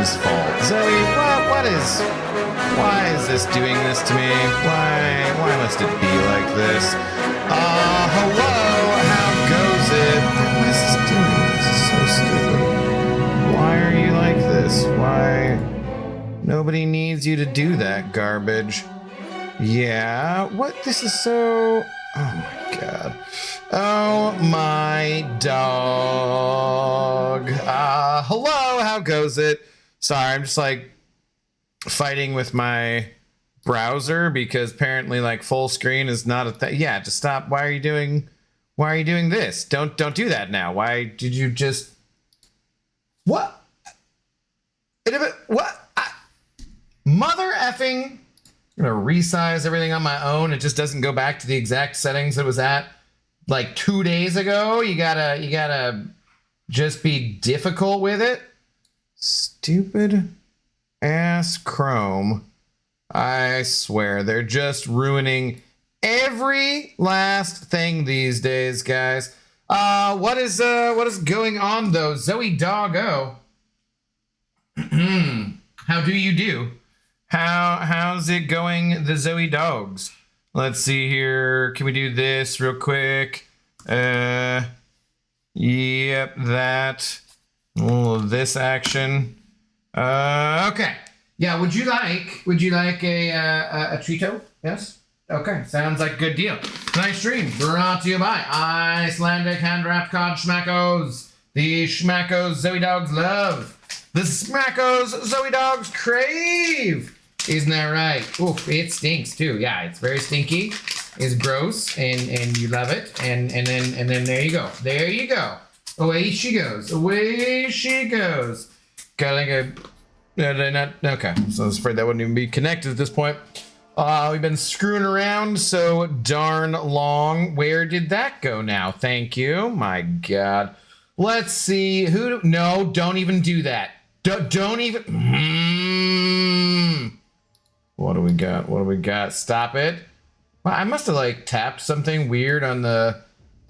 mom's fault. Zoe, why is this doing this to me? Why must it be like this? Hello, how goes it? What is this doing? This is so stupid. Why are you like this? Why? Nobody needs you to do that garbage. Yeah, what? This is so... Oh my god. Oh my dog. Hello, how goes it? Sorry, I'm just like fighting with my browser because apparently like full screen is not a thing. Yeah, just stop. Why are you doing this? Don't do that now. Why did you just... What? What? Mother effing... I'm gonna resize everything on my own. It just doesn't go back to the exact settings it was at like 2 days ago. You gotta just be difficult with it. Stupid ass Chrome. I swear, they're just ruining every last thing these days, guys. What is going on though? Zoe Doggo. How do you do? How's it going, the Zoe dogs? Let's see here. Can we do this real quick? Yep, that. All of this action. Okay. Yeah, would you like a Cheeto? Yes? Okay, sounds like a good deal. Tonight's stream brought to you by Icelandic hand-wrapped cod schmackos. The schmackos Zoe dogs love. The schmackos Zoe dogs crave. Isn't that right? Oof, it stinks too. Yeah, it's very stinky. It's gross, and you love it. And then there you go. There you go. Away she goes. Away she goes. Got like a... Okay, so I was afraid that wouldn't even be connected at this point. We've been screwing around so darn long. Where did that go now? Thank you. My God. Let's see. No, don't even do that. Don't even... What do we got? What do we got? Stop it. Well, I must have like tapped something weird on the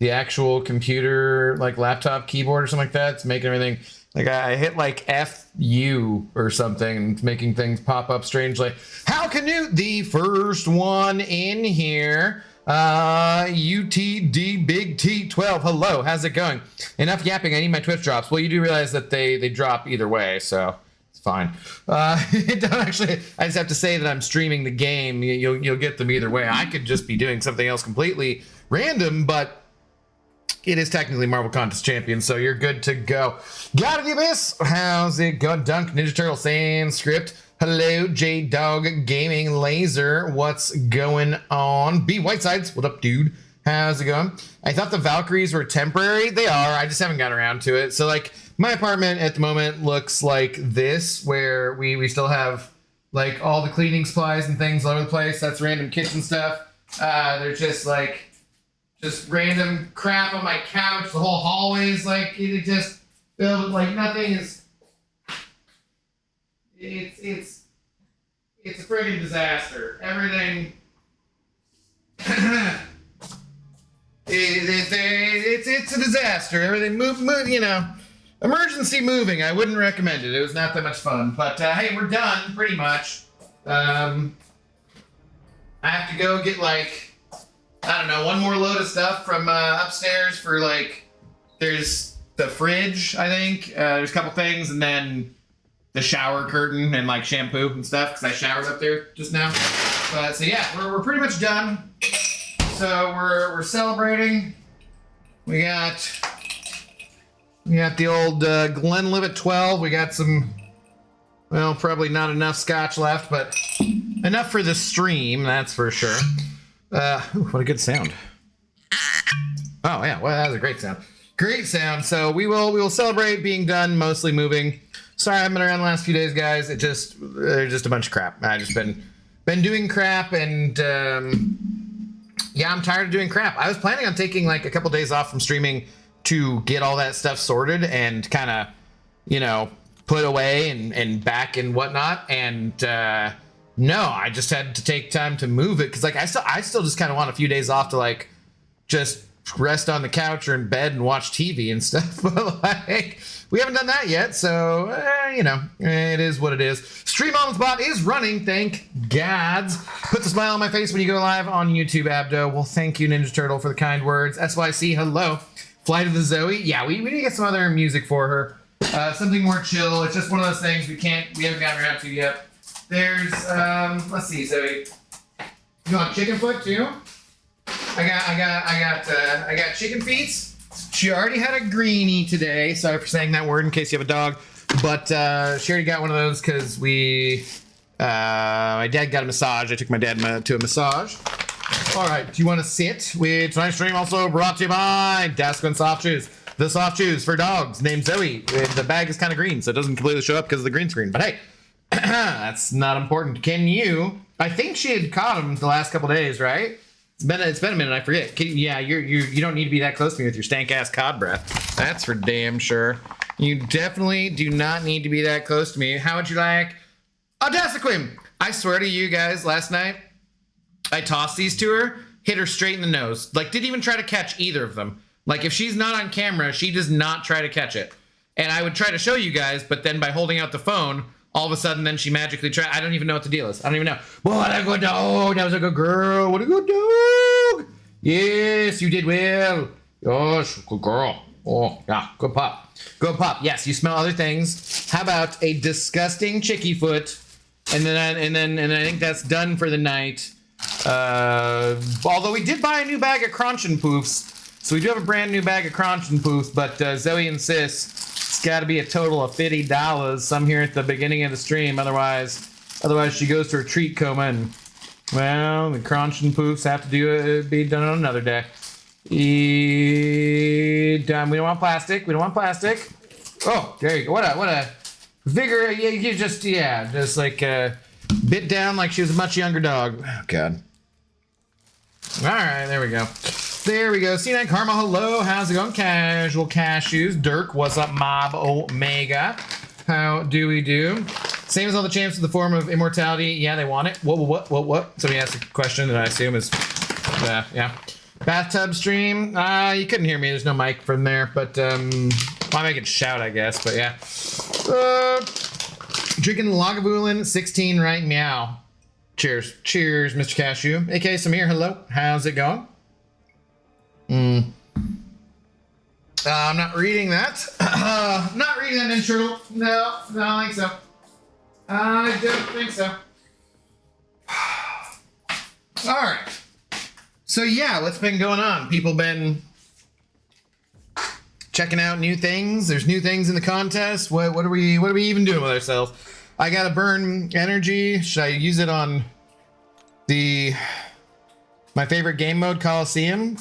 actual computer, like laptop keyboard or something like that. It's making everything like I hit like FU or something and it's making things pop up strangely. How can you? The first one in here. UTD Big T12. Hello, how's it going? Enough yapping. I need my Twitch drops. Well, you do realize that they drop either way, so. Fine. Don't actually. I just have to say that I'm streaming the game. You'll get them either way. I could just be doing something else completely random, but it is technically Marvel Contest Champion, so you're good to go. Got the Abyss. How's it going? Dunk Ninja Turtle Sandscript. Hello, J Dog Gaming Laser. What's going on? B Whitesides. What up, dude? How's it going? I thought the Valkyries were temporary. They are. I just haven't gotten around to it. So like. My apartment at the moment looks like this, where we still have like all the cleaning supplies and things all over the place. That's random kitchen stuff. There's just random crap on my couch. The whole hallway is like it just filled with like nothing is. It's a friggin' disaster. Everything. It's a disaster. Everything move, you know. Emergency moving. I wouldn't recommend it. It was not that much fun. But hey, we're done pretty much. I have to go get like, I don't know, one more load of stuff from upstairs for like, there's the fridge, I think. There's a couple things, and then the shower curtain and like shampoo and stuff because I showered up there just now. So yeah, we're pretty much done. So we're celebrating. We got the old Glenlivet 12. We got some, well, probably not enough scotch left, but enough for the stream, that's for sure. Ooh, what a good sound. Oh yeah, well, that was a great sound. Great sound. So we will celebrate being done, mostly moving. Sorry, I haven't been around the last few days, guys. There's just a bunch of crap. I just been doing crap, and yeah, I'm tired of doing crap. I was planning on taking like a couple days off from streaming to get all that stuff sorted and kind of, you know, put away and back and whatnot. And no, I just had to take time to move it because like I still just kind of want a few days off to like just rest on the couch or in bed and watch TV and stuff. But like, we haven't done that yet, so you know, it is what it is. Stream on the Spot is running, thank gods. Puts a smile on my face when you go live on YouTube, Abdo. Well, thank you, Ninja Turtle, for the kind words. SYC, hello. Flight of the Zoe. Yeah, we need to get some other music for her. Something more chill. It's just one of those things we haven't gotten around to yet. There's, let's see, Zoe. You want chicken foot too? I got chicken feet. She already had a greenie today. Sorry for saying that word in case you have a dog. But she already got one of those because my dad got a massage. I took my dad to a massage. All right, do you want to sit? With tonight's stream also brought to you by Dasquin Soft Chews. The soft chews for dogs named Zoe. The bag is kind of green, so it doesn't completely show up because of the green screen. But hey, that's not important. Can you? I think she had caught him the last couple days, right? It's been a minute. I forget. You don't need to be that close to me with your stank ass cod breath. That's for damn sure. You definitely do not need to be that close to me. How would you like a Dasquin? I swear to you guys, last night I tossed these to her, hit her straight in the nose. Like, didn't even try to catch either of them. Like, if she's not on camera, she does not try to catch it. And I would try to show you guys, but then by holding out the phone, all of a sudden, then she magically tried. I don't even know what the deal is. I don't even know. What a good dog. That was a good girl. What a good dog. Yes, you did well. Gosh, good girl. Oh, yeah, good pup. Good pup. Yes, you smell other things. How about a disgusting chickie foot? And then I think that's done for the night. Although we did buy a new bag of Crunch and Poofs. So we do have a brand new bag of Crunch and Poofs, but Zoe insists it's got to be a total of $50. Some here at the beginning of the stream. Otherwise she goes to her treat coma, and well, the Crunch and Poofs have to be done on another day. We don't want plastic. We don't want plastic. Oh, there you go. What a vigor. Yeah, you just like bit down like she was a much younger dog. Oh God. All right, there we go. There we go. C9 Karma, hello. How's it going? Casual Cashews. Dirk, what's up? Mob Omega. How do we do? Same as all the champs in the form of immortality. Yeah, they want it. What? Somebody asked a question that I assume is, yeah. Bathtub stream. You couldn't hear me. There's no mic from there, but well, I make it shout, I guess. But yeah. Drinking Lagavulin 16 right meow. Cheers, Mr. Cashew. AK Samir, hello. How's it going? I'm not reading that. Not reading that, Ninja Turtle. No, I don't think so. I don't think so. All right. So yeah, what's been going on? People been checking out new things. There's new things in the contest. What are we even doing with ourselves? I gotta burn energy. Should I use it on my favorite game mode, Coliseum?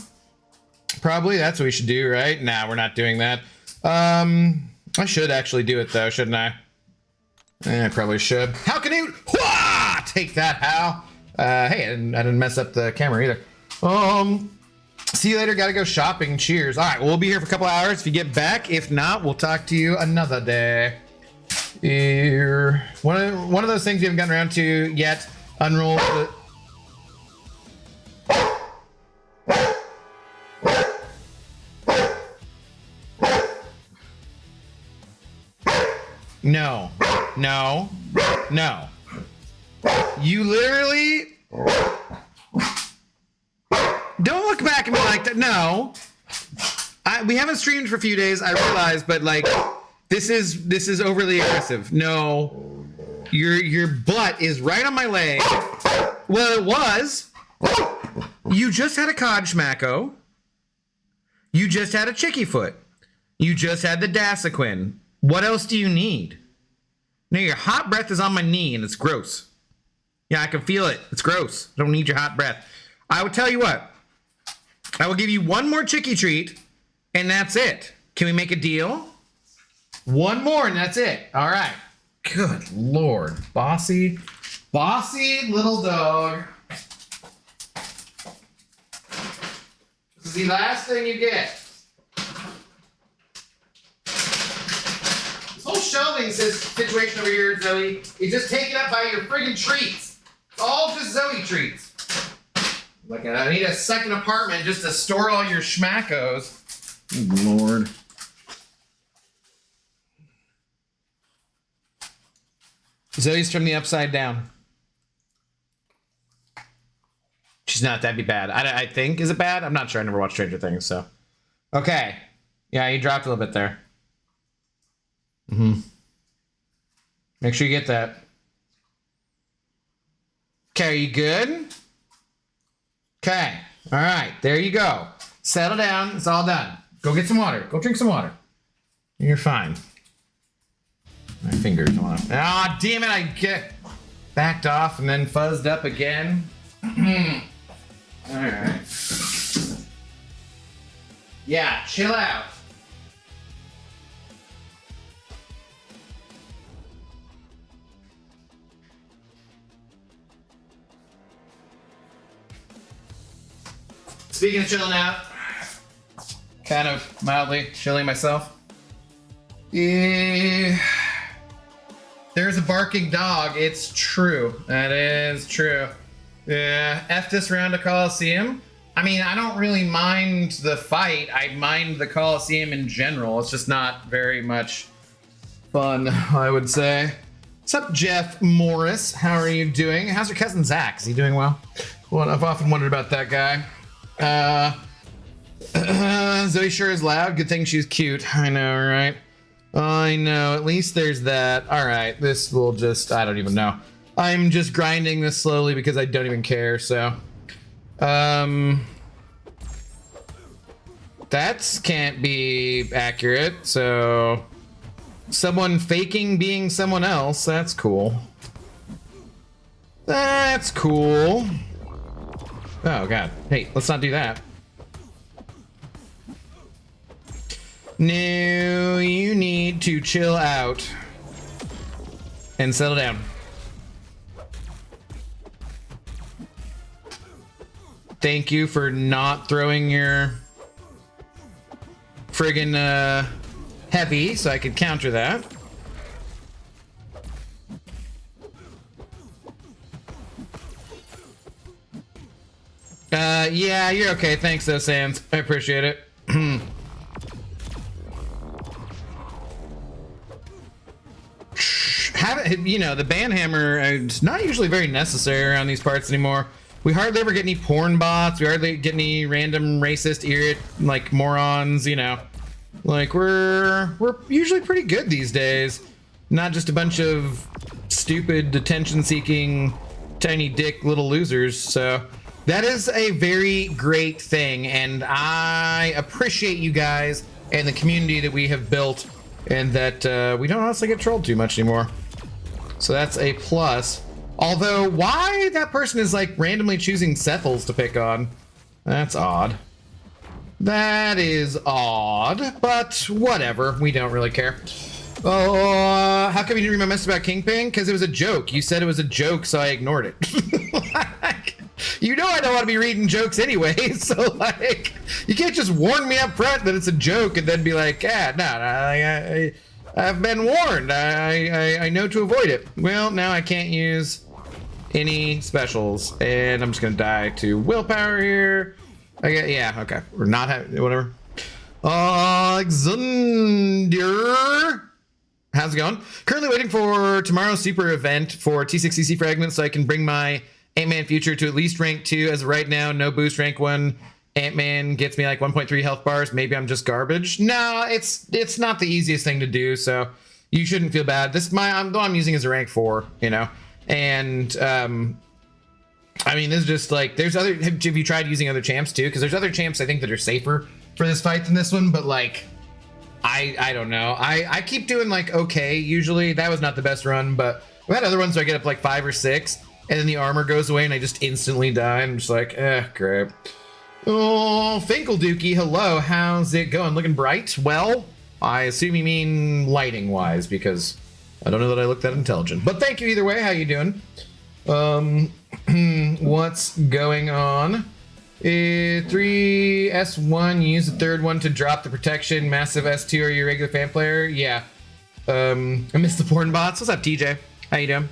Probably. That's what we should do, right? Nah, we're not doing that. I should actually do it though, shouldn't I? I probably should. How can you take that, Hal? Hey, I didn't mess up the camera either. See you later. Gotta go shopping. Cheers. All right, we'll be here for a couple hours if you get back. If not, we'll talk to you another day. Here, one of those things we haven't gotten around to yet. Unroll the. No. You literally don't look back at me like that. No. We haven't streamed for a few days, I realize, but like this is overly aggressive. No. Your butt is right on my leg. Well, it was. You just had a cod schmacko. You just had a chickie foot. You just had the Dasquin. What else do you need? No, your hot breath is on my knee and it's gross. Yeah, I can feel it. It's gross. I don't need your hot breath. I will tell you what. I will give you one more chickie treat and that's it. Can we make a deal? One more and that's it. All right. Good Lord. Bossy little dog. This is the last thing you get. This whole shelving situation over here, Zoe, is just taken up by your friggin' treats. It's all just Zoe treats. Like, I need a second apartment just to store all your schmackos. Oh, Lord. Zoe's from the Upside Down. She's not. That'd be bad. I think. Is it bad? I'm not sure. I never watched Stranger Things, so. Okay. Yeah, you dropped a little bit there. Make sure you get that. Okay, are you good? Okay. All right. There you go. Settle down. It's all done. Go get some water. Go drink some water. You're fine. My fingers want to... Ah, damn it. I get backed off and then fuzzed up again. All right. Yeah, chill out. Speaking of chilling out, kind of mildly chilling myself. Yeah. There's a barking dog. It's true. That is true. Yeah. F this Rando Coliseum. I mean, I don't really mind the fight. I mind the Coliseum in general. It's just not very much fun, I would say. What's up, Jeff Morris? How are you doing? How's your cousin Zach? Is he doing well? Well, I've often wondered about that guy. Zoe sure is loud. Good thing she's cute. I know, right? I know. At least there's that. All right. This will just... I don't even know. I'm just grinding this slowly because I don't even care, so... That can't be accurate, so... Someone faking being someone else. That's cool. That's cool. Oh, God. Hey, let's not do that. No, you need to chill out. And settle down. Thank you for not throwing your friggin' heavy, so I could counter that. Yeah, you're okay. Thanks, though, Sans. I appreciate it. You know, the banhammer is not usually very necessary around these parts anymore. We hardly ever get any porn bots. We hardly get any random racist, like morons. You know, like we're usually pretty good these days. Not just a bunch of stupid attention-seeking, tiny dick little losers. So that is a very great thing, and I appreciate you guys and the community that we have built, and that we don't honestly get trolled too much anymore. So that's a plus. Although, why that person is like randomly choosing Cephals to pick on? That's odd. That is odd, but whatever. We don't really care. Oh, how come you didn't read my message about Kingpin? Because it was a joke. You said it was a joke, so I ignored it. You know I don't want to be reading jokes anyway, so like, you can't just warn me up front that it's a joke and then be like, yeah, no, I've been warned. I know to avoid it. Well, now I can't use any specials, and I'm just gonna die to willpower here. Yeah, okay. We're not having whatever. Alexander, how's it going? Currently waiting for tomorrow's super event for T6CC fragments so I can bring my Ant-Man future to at least rank 2. As of right now, no boost rank 1. Ant-Man gets me like 1.3 health bars. Maybe I'm just garbage. No, it's not the easiest thing to do, so you shouldn't feel bad. This I'm using as a rank 4, you know. And I mean, this is just like, there's other, have you tried using other champs too? Because there's other champs I think that are safer for this fight than this one, but like, I don't know. I keep doing like okay usually. That was not the best run, but I've had other ones where I get up like 5 or 6 and then the armor goes away and I just instantly die. I'm just like, great. Oh, Finkeldookie, hello, how's it going? Looking bright? Well, I assume you mean lighting wise, because I don't know that I look that intelligent, but thank you either way. How you doing? What's going on? 3S1, use the third one to drop the protection. Massive S2, are you a regular fan player? Yeah. I missed the porn bots. What's up, TJ? How you doing?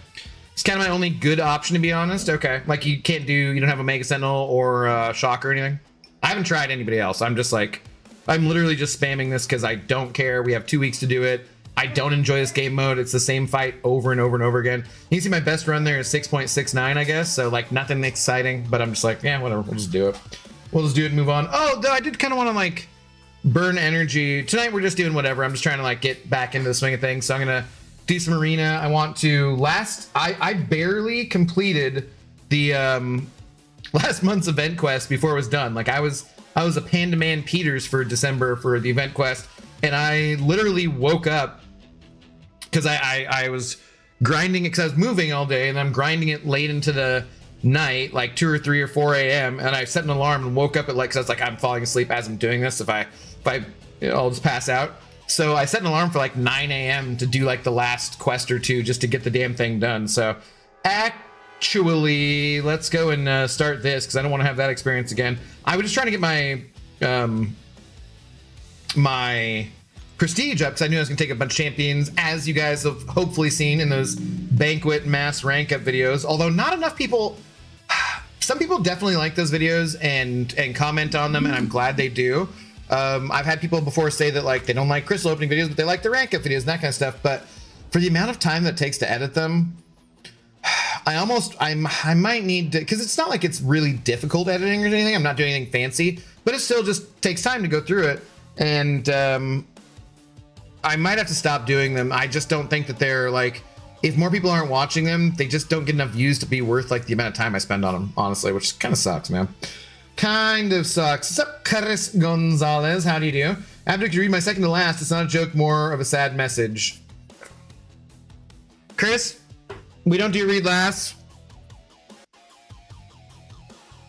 It's kind of my only good option, to be honest. Okay, like you don't have a Mega Sentinel or Shock or anything? I haven't tried anybody else. I'm literally just spamming this because I don't care. We have 2 weeks to do it. I don't enjoy this game mode. It's the same fight over and over and over again. You can see my best run there is 6.69, I guess. So like nothing exciting, but I'm just like, yeah, whatever. We'll just do it. We'll just do it and move on. Oh, though I did kind of want to like burn energy. Tonight we're just doing whatever. I'm just trying to like get back into the swing of things. So I'm going to do some arena. I want to I barely completed the last month's event quest before it was done. Like I was a Panda Man Peters for December for the event quest, and I literally woke up because I was grinding it because I was moving all day, and I'm grinding it late into the night, like 2 or 3 or 4 a.m. and I set an alarm and woke up at like, because I was like, I'm falling asleep as I'm doing this. If I'll just pass out. So I set an alarm for like 9 a.m. to do like the last quest or two just to get the damn thing done. So actually, let's go and start this because I don't want to have that experience again. I was just trying to get my my prestige up because I knew I was gonna take a bunch of champions, as you guys have hopefully seen in those banquet mass rank up videos. Although not enough people, some people definitely like those videos and comment on them, and I'm glad they do. I've had people before say that like they don't like crystal opening videos, but they like the rank up videos and that kind of stuff. But for the amount of time that it takes to edit them, I might need to, because it's not like it's really difficult editing or anything. I'm not doing anything fancy, but it still just takes time to go through it. And I might have to stop doing them. I just don't think that they're like, if more people aren't watching them, they just don't get enough views to be worth like the amount of time I spend on them, honestly, which kind of sucks, man. Kind of sucks. What's up, Chris Gonzalez? How do you do? After you read my second to last, it's not a joke, more of a sad message. Chris, we don't do read last.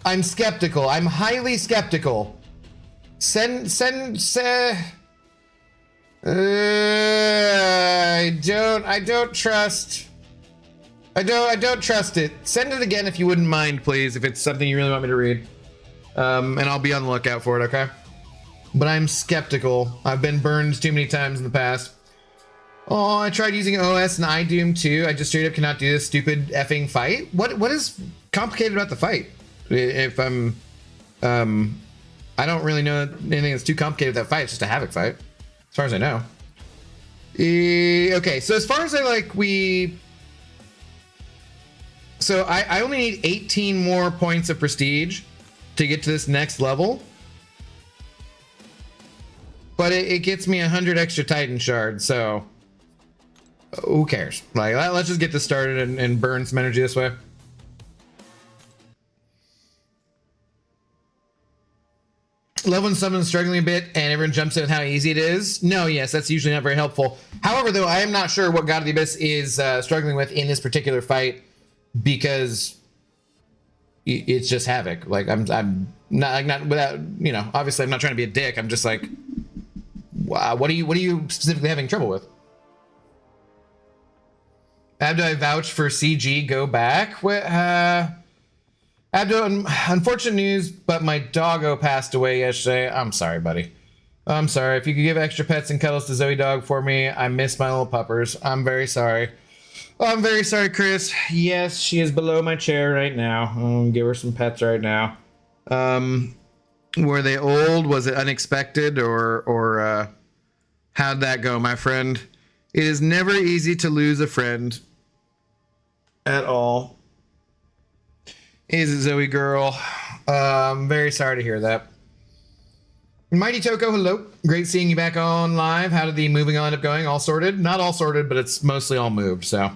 I'm skeptical. I'm highly skeptical. I don't trust it. Send it again if you wouldn't mind, please, if it's something you really want me to read. And I'll be on the lookout for it, okay? But I'm skeptical. I've been burned too many times in the past. Oh, I tried using OS and iDoom too. I just straight up cannot do this stupid effing fight. What is complicated about the fight? If I don't really know anything that's too complicated with that fight. It's just a Havoc fight, as far as I know. Okay, so as far as so I only need 18 more points of prestige to get to this next level, but it gets me 100 extra Titan shards, so who cares? Like, let's just get this started and burn some energy this way. Level 7 is struggling a bit, and everyone jumps in with how easy it is. No, yes, that's usually not very helpful. However, though, I am not sure what God of the Abyss is struggling with in this particular fight, because it's just Havoc. Like I'm not without, you know, obviously I'm not trying to be a dick. I'm just like, wow, what are you specifically having trouble with? Abdo, I vouch for CG. Go back. Abdo, unfortunate news, but my doggo passed away yesterday. I'm sorry, buddy. I'm sorry. If you could give extra pets and cuddles to Zoe Dog for me, I miss my little puppers. I'm very sorry. Oh, I'm very sorry, Chris. Yes, she is below my chair right now. I'll give her some pets right now. Were they old? Was it unexpected? Or how'd that go, my friend? It is never easy to lose a friend. At all. Is it Zoe girl? I'm very sorry to hear that. Mighty Toko, hello. Great seeing you back on live. How did the moving on end up going? All sorted? Not all sorted, but it's mostly all moved, so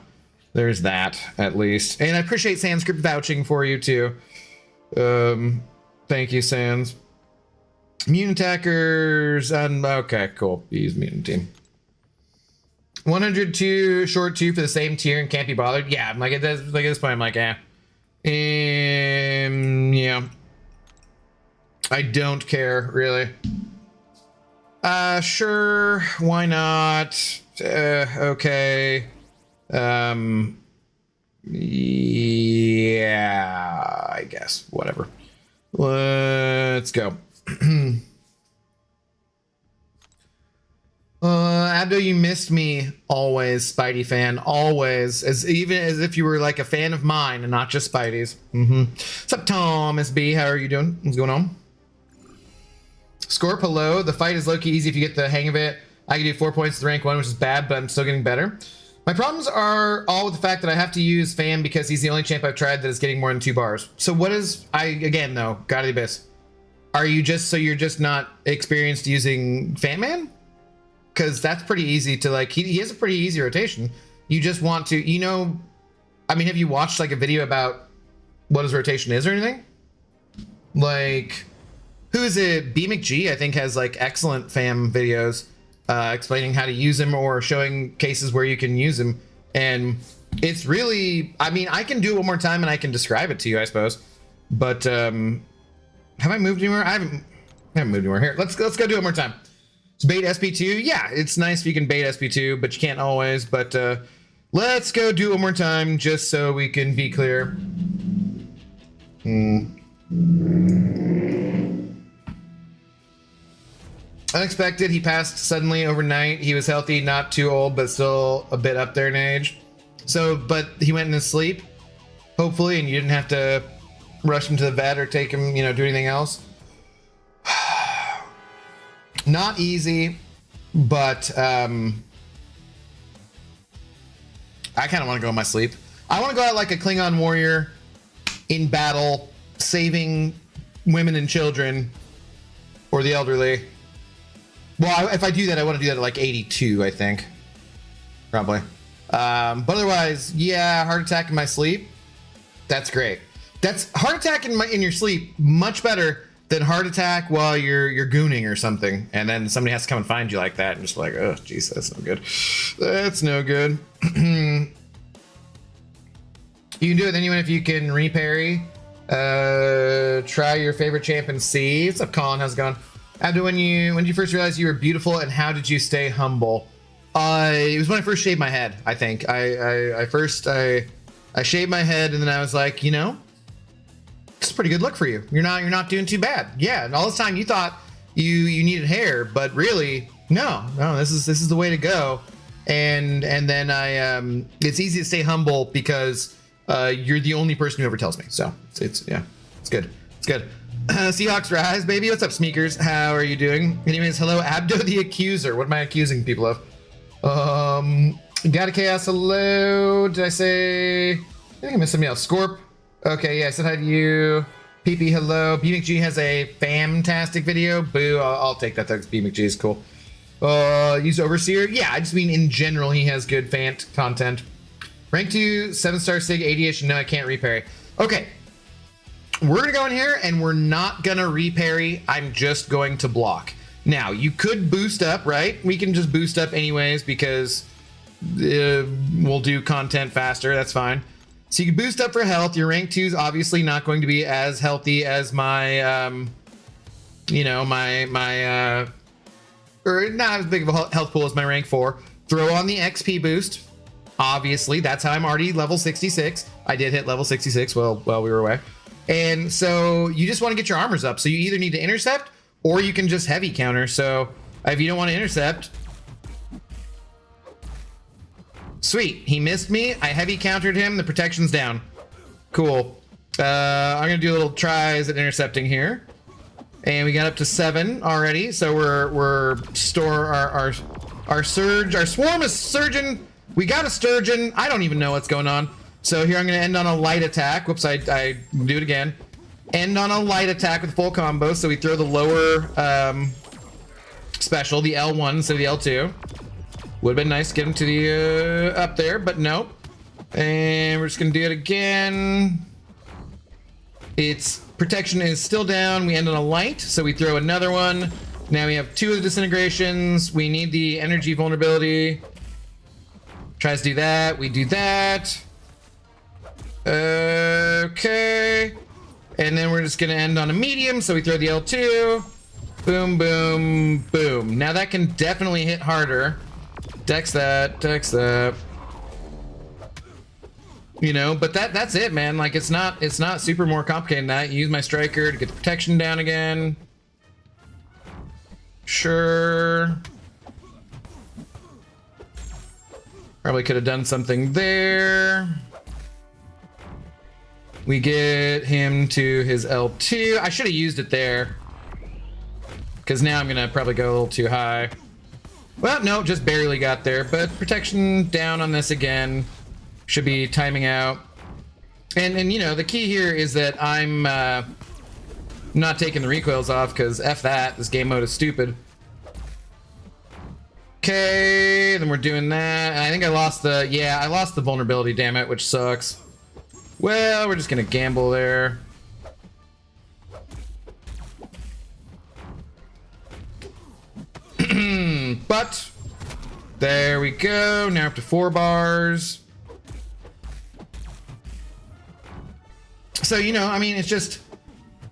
there's that, at least. And I appreciate Sanskrit vouching for you, too. Thank you, Sans. Mutant attackers. Okay, cool. Use mutant team. 102 short 2 for the same tier and can't be bothered. Yeah, I'm like, at this point, I'm like, eh. Yeah. I don't care, really. Sure, why not? Okay. Yeah, I guess. Whatever. Let's go. Abdo, you missed me always, Spidey fan, always, even as if you were like a fan of mine and not just Spidey's. What's up, Thomas B? How are you doing? What's going on? Scorp, hello. The fight is low-key easy if you get the hang of it. I can do 4 points to rank 1, which is bad, but I'm still getting better. My problems are all with the fact that I have to use Fam because he's the only champ I've tried that is getting more than 2 bars. So what is, again though, God of the Abyss, are you just, so you're just not experienced using Fan Man? Because that's pretty easy to like, he has a pretty easy rotation. You just want to, you know, I mean, have you watched like a video about what his rotation is or anything? Like, who is it? BMcG, I think, has like excellent Fam videos explaining how to use him or showing cases where you can use him. And it's really, I mean, I can do it one more time and I can describe it to you, I suppose. But have I moved anywhere? I haven't moved anywhere. Here, let's go do it one more time. So bait SP2, yeah, it's nice if you can bait SP2, but you can't always. But let's go do it one more time just so we can be clear. Unexpected, he passed suddenly overnight. He was healthy, not too old, but still a bit up there in age. So, but he went in his sleep, hopefully, and you didn't have to rush him to the vet or take him, you know, do anything else. Not easy, but I kind of want to go in my sleep. I want to go out like a Klingon warrior in battle, saving women and children or the elderly. Well, if I do that, I want to do that at like 82, I think. Probably. But otherwise, yeah, heart attack in my sleep. That's great. That's heart attack in your sleep, much better than heart attack while you're gooning or something. And then somebody has to come and find you like that and just like, oh, jeez, that's no good. That's no good. You can do it anyway if you can reparry. Try your favorite champ and see. What's up, Colin? How's it going? Abdo, when did you first realize you were beautiful and how did you stay humble? It was when I first shaved my head, I think. I shaved my head and then I was like, you know, it's a pretty good look for you. You're not doing too bad. Yeah, and all this time you thought you needed hair, but really, no, this is the way to go. And then it's easy to stay humble because you're the only person who ever tells me. So it's good. It's good. Seahawks rise, baby. What's up, Smeekers? How are you doing? Anyways, hello, Abdo the Accuser. What am I accusing people of? Got a Chaos, hello. Did I say? I think I missed something else. Scorp. Okay, yeah, I said hi to you. PP, hello. BMcG has a fantastic video. Boo, I'll take that though, because BMcG is cool. Use Overseer. Yeah, I just mean in general, he has good Fant content. Rank 2, 7-star Sig, 80-ish. No, I can't reparry. Okay. We're gonna go in here and we're not gonna reparry. I'm just going to block. Now, you could boost up, right? We can just boost up anyways because we'll do content faster. That's fine. So you can boost up for health. Your rank 2 is obviously not going to be as healthy as my, you know, or not as big of a health pool as my rank 4. Throw on the XP boost. Obviously, that's how I'm already level 66. I did hit level 66 while we were away. And so you just want to get your armors up. So you either need to intercept or you can just heavy counter. So if you don't want to intercept, sweet, he missed me. I heavy countered him. The protection's down. Cool. I'm gonna do a little tries at intercepting here, and we got up to 7 already. So we're store our surge. Our swarm is surging. We got a sturgeon. I don't even know what's going on. So here I'm gonna end on a light attack. Whoops, I do it again. End on a light attack with full combo. So we throw the lower special, the L1 instead of the L2. Would have been nice to get him to the up there, but nope. And we're just gonna do it again. Its protection is still down. We end on a light, so we throw another one. Now we have 2 of the disintegrations. We need the energy vulnerability. Tries to do that. We do that. Okay. And then we're just gonna end on a medium, so we throw the L2. Boom, boom, boom. Now that can definitely hit harder. Dex that. You know, but that's it, man. Like it's not super more complicated than that. Use my striker to get the protection down again. Sure. Probably could have done something there. We get him to his L2. I should have used it there, because now I'm gonna probably go a little too high. Well, no, just barely got there, but protection down on this again. Should be timing out. And you know, the key here is that I'm not taking the recoils off, because F that, this game mode is stupid. Okay, then we're doing that. And I think I lost the, yeah, I lost the vulnerability, damn it, which sucks. Well, we're just gonna gamble there. But there we go. Now up to 4 bars. So, you know, I mean, it's just,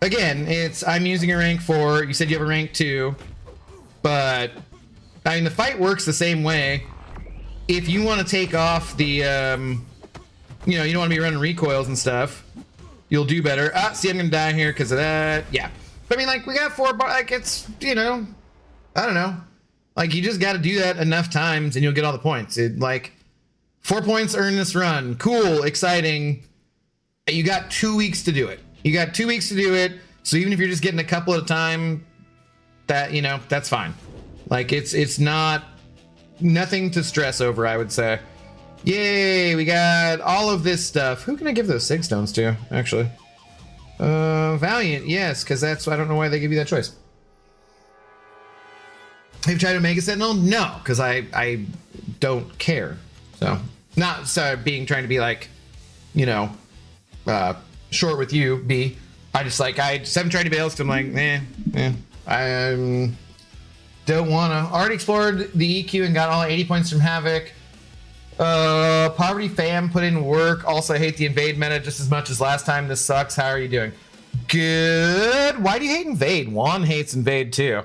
again, it's, I'm using a rank 4. You said you have a rank 2. But, I mean, the fight works the same way. If you want to take off the, you know, you don't want to be running recoils and stuff, you'll do better. Ah, see, I'm going to die here because of that. Yeah. But, I mean, like, we got 4 bars. Like, it's, you know, I don't know. Like, you just got to do that enough times and you'll get all the points. It, like, 4 points earned this run. Cool, exciting. You got 2 weeks to do it. You got 2 weeks to do it. So even if you're just getting a couple at a time, that, you know, that's fine. Like, it's not nothing to stress over, I would say. Yay, we got all of this stuff. Who can I give those sig stones to, actually? Valiant, yes, because that's, I don't know why they give you that choice. Have you tried to Mega Sentinel? No, because I don't care. So, not trying to be like, you know, short with you, B. I just haven't tried to bail because I'm like, I don't wanna. Already explored the EQ and got all 80 points from Havoc. Poverty Fam put in work. Also, I hate the invade meta just as much as last time. This sucks. How are you doing? Good. Why do you hate invade? Juan hates invade too.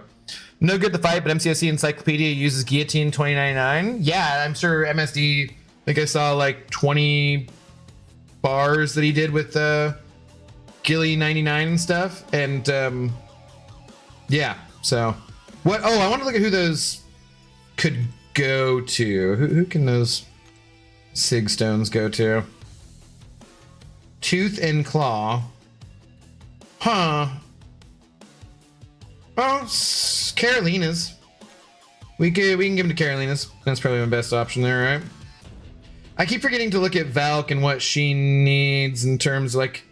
No good to fight, but MCoC Encyclopedia uses Guillotine 2099. Yeah, I'm sure MSD, I think I saw like 20 bars that he did with Gilly 99 and stuff. And yeah, so what? Oh, I want to look at who those could go to. Who can those sig stones go to? Tooth and Claw. Huh. Oh, Carolina's. We can give him to Carolina's. That's probably my best option there, right? I keep forgetting to look at Valk and what she needs in terms of, like,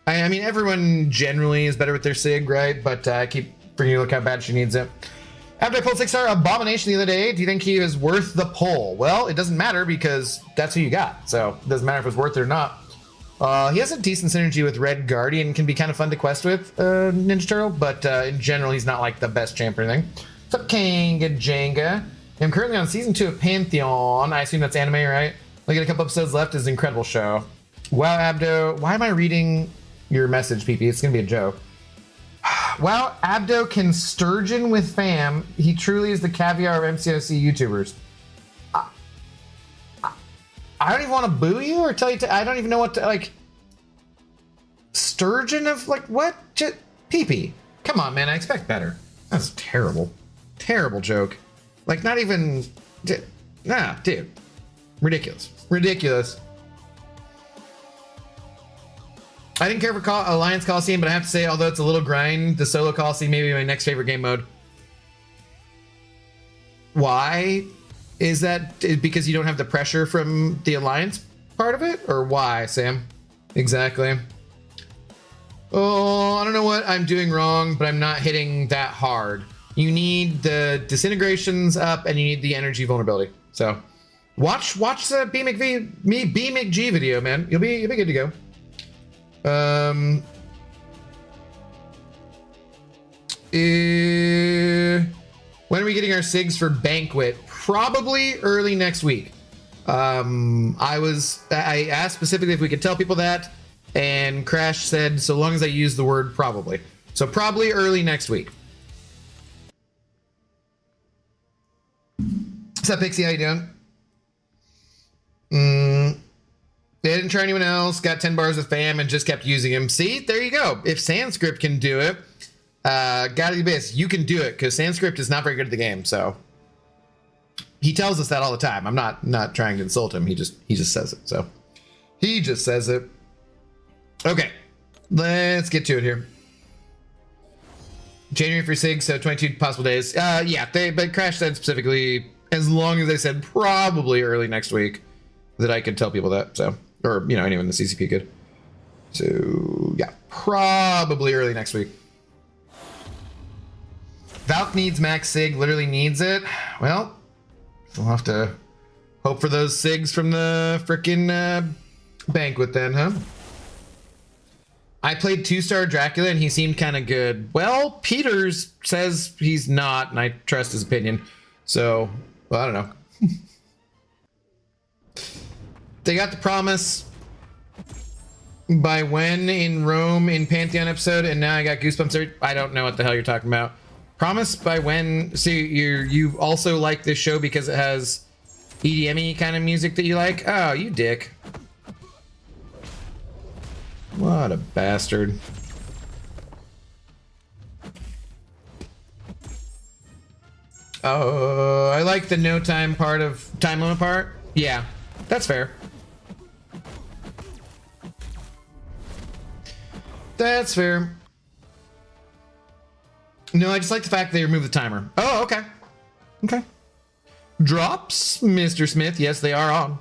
I mean, everyone generally is better with their sig, right? But I keep forgetting to look how bad she needs it. After I pulled 6-star Abomination the other day, do you think he is worth the pull? Well, it doesn't matter because that's who you got. So it doesn't matter if it's worth it or not. He has a decent synergy with Red Guardian, can be kind of fun to quest with, Ninja Turtle, but in general, he's not like the best champ or anything. What's up, Kanga Jenga? I'm currently on season 2 of Pantheon. I assume that's anime, right? Look at a couple episodes left. Is an incredible show. Wow, Abdo. Why am I reading your message, PP? It's gonna be a joke. Wow, Abdo can sturgeon with fam. He truly is the caviar of MCoC YouTubers. I don't even want to boo you or tell you to, I don't even know what to, like, sturgeon of, like, what? PP. Come on, man, I expect better. That's terrible. Terrible joke. Like, not even, nah, dude. Ridiculous. Ridiculous. I didn't care for Alliance Coliseum, but I have to say, although it's a little grind, the solo Coliseum may be my next favorite game mode. Why? Is that because you don't have the pressure from the Alliance part of it? Or why, Sam? Exactly. Oh, I don't know what I'm doing wrong, but I'm not hitting that hard. You need the disintegrations up and you need the energy vulnerability. So watch the B McG video, man. You'll be good to go. When are we getting our SIGs for Banquet? Probably early next week. I asked specifically if we could tell people that, and Crash said so long as I use the word probably. So probably early next week. What's up, Pixie? How you doing? They didn't try anyone else, got 10 bars of fam and just kept using him. See, there you go. If Sanskrit can do it, gotta be best. You can do it because Sanskrit is not very good at the game. So he tells us that all the time. I'm not trying to insult him. He just says it. So he just says it. Okay, let's get to it here. January for SIG, so 22 possible days. Yeah, but Crash said specifically, as long as they said probably early next week, that I could tell people that. So, or anyone in the CCP could. So yeah, probably early next week. Valk needs max SIG, literally needs it. Well, we'll have to hope for those SIGs from the frickin' banquet then, huh? I played 2-star Dracula and he seemed kind of good. Well, Peters says he's not, and I trust his opinion. So, well, I don't know. They got the promise by when in Rome in Pantheon episode, and now I got goosebumps. I don't know what the hell you're talking about. Promise by when? See, you also like this show because it has EDM-y kind of music that you like? Oh, you dick. What a bastard. Oh, I like the no time part of time limit part. Yeah, that's fair. That's fair. No, I just like the fact they removed the timer. Oh, okay. Okay. Drops, Mr. Smith. Yes, they are on.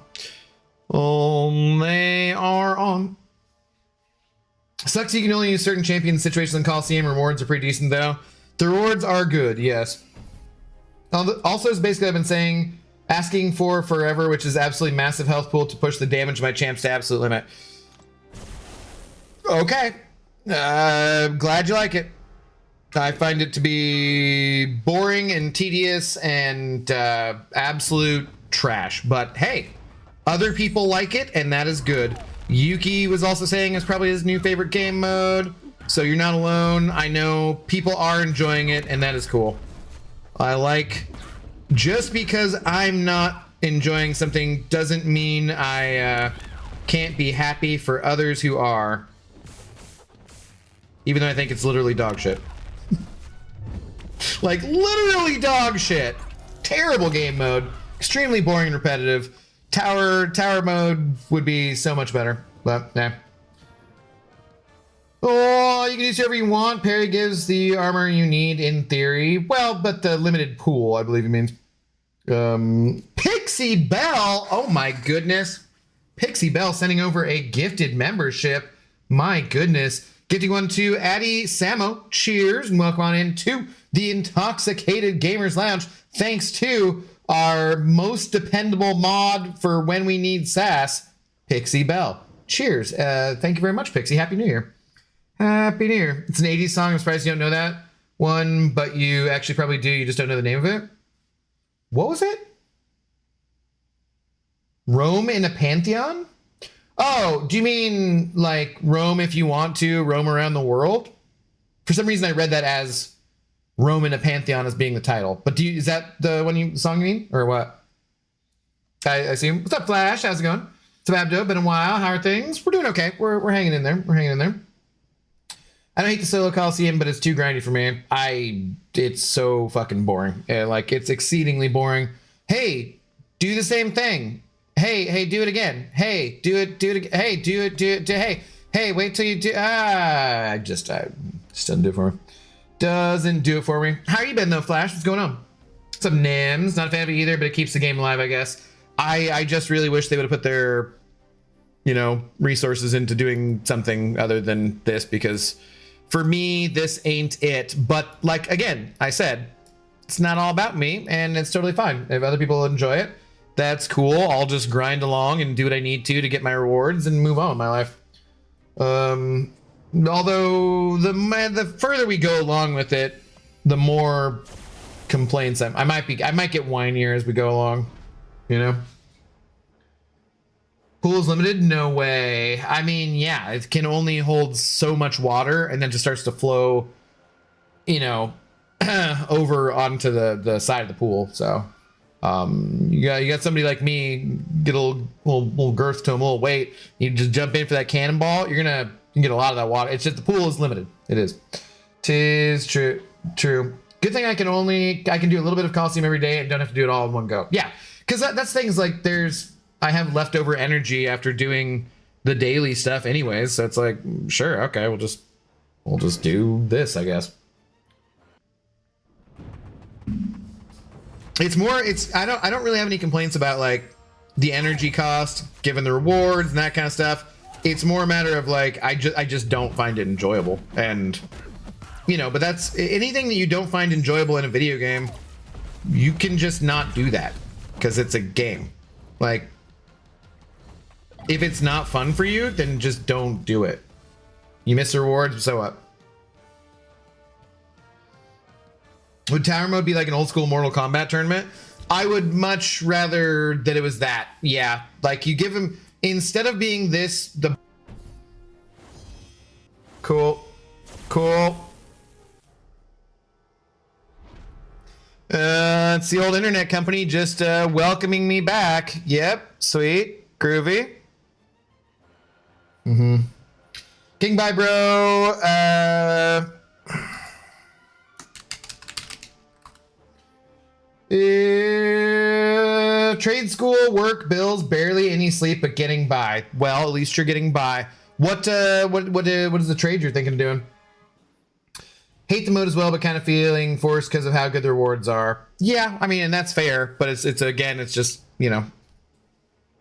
Oh, they are on. Sucks you can only use certain champion situations in Coliseum. Rewards are pretty decent, though. The rewards are good, yes. Also, as basically I've been saying, asking for forever, which is absolutely massive health pool to push the damage of my champs to absolute limit. Okay. Glad you like it. I find it to be boring and tedious and absolute trash. But hey, other people like it, and that is good. Yuki was also saying it's probably his new favorite game mode, so you're not alone. I know people are enjoying it, and that is cool. I like, just because I'm not enjoying something doesn't mean I can't be happy for others who are. Even though I think it's literally dog shit. Like, literally dog shit. Terrible game mode. Extremely boring and repetitive. Tower mode would be so much better, but nah. Oh, you can use whatever you want. Parry gives the armor you need in theory. Well, but the limited pool, I believe he means. Pixie Bell. Oh my goodness. Pixie Bell sending over a gifted membership. My goodness. Gifting one to Addie Samo. Cheers and welcome on into the Intoxicated Gamers Lounge. Thanks to our most dependable mod for when we need sass, Pixie Bell. Cheers. Thank you very much, Pixie. Happy New Year. Happy New Year. It's an 80s song. I'm surprised you don't know that one, but you actually probably do. You just don't know the name of it. What was it? Rome in a Pantheon? Oh, do you mean like roam if you want to, roam around the world? For some reason I read that as Rome in a Pantheon as being the title. But is that the song you mean? Or what? I assume. What's up, Flash? How's it going? What's up, Abdo? Been a while. How are things? We're doing okay. We're hanging in there. We're hanging in there. I don't hate the solo Coliseum, but it's too grindy for me. It's so fucking boring. Like, it's exceedingly boring. Hey, do the same thing. Hey, do it again. Hey, do it again. Hey, do it. Hey, wait till you do. Just doesn't do it for me. Doesn't do it for me. How you been though, Flash? What's going on? What's up, Nims? Not a fan of it either, but it keeps the game alive, I guess. I just really wish they would have put their, resources into doing something other than this, because for me, this ain't it. But like, again, I said, it's not all about me, and it's totally fine. If other people enjoy it, that's cool. I'll just grind along and do what I need to get my rewards and move on with my life. Although the further we go along with it, the more complaints I might get whinier as we go along, Pool is limited? No way. I mean, yeah, it can only hold so much water and then just starts to flow, over onto the side of the pool. So, you got somebody like me, get a little girth to him, a little weight. You just jump in for that cannonball. You can get a lot of that water. It's just the pool is limited. It is. 'Tis true. Good thing I can do a little bit of Coliseum every day and don't have to do it all in one go. Yeah, because that's things like I have leftover energy after doing the daily stuff anyways, so it's like, sure, okay, we'll just do this, I guess. I don't really have any complaints about like the energy cost given the rewards and that kind of stuff. It's more a matter of like I just don't find it enjoyable, and but that's anything that you don't find enjoyable in a video game, you can just not do that because it's a game. Like, if it's not fun for you, then just don't do it. You miss the rewards, so what? Would Tower Mode be like an old school Mortal Kombat tournament? I would much rather that it was that. Yeah, like you give him, instead of being the cool. It's the old internet company just welcoming me back. Yep, sweet, groovy. King bye, bro. Trade school, work, bills, barely any sleep, but getting by. Well, at least you're getting by. What is the trade you're thinking of doing? Hate the mode as well, but kind of feeling forced because of how good the rewards are. Yeah, I mean, and that's fair, but it's just, don't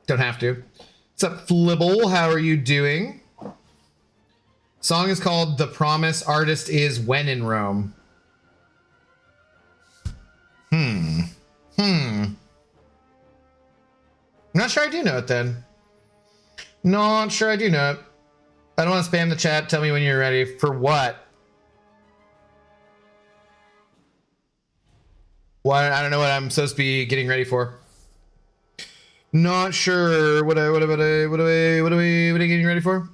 have to. What's up, Flibble? How are you doing? Song is called The Promise. Artist is When in Rome. Not sure I do know it then. Not sure I do know it. I don't want to spam the chat. Tell me when you're ready. For what? Why? I don't know what I'm supposed to be getting ready for. Not sure. What are we getting ready for?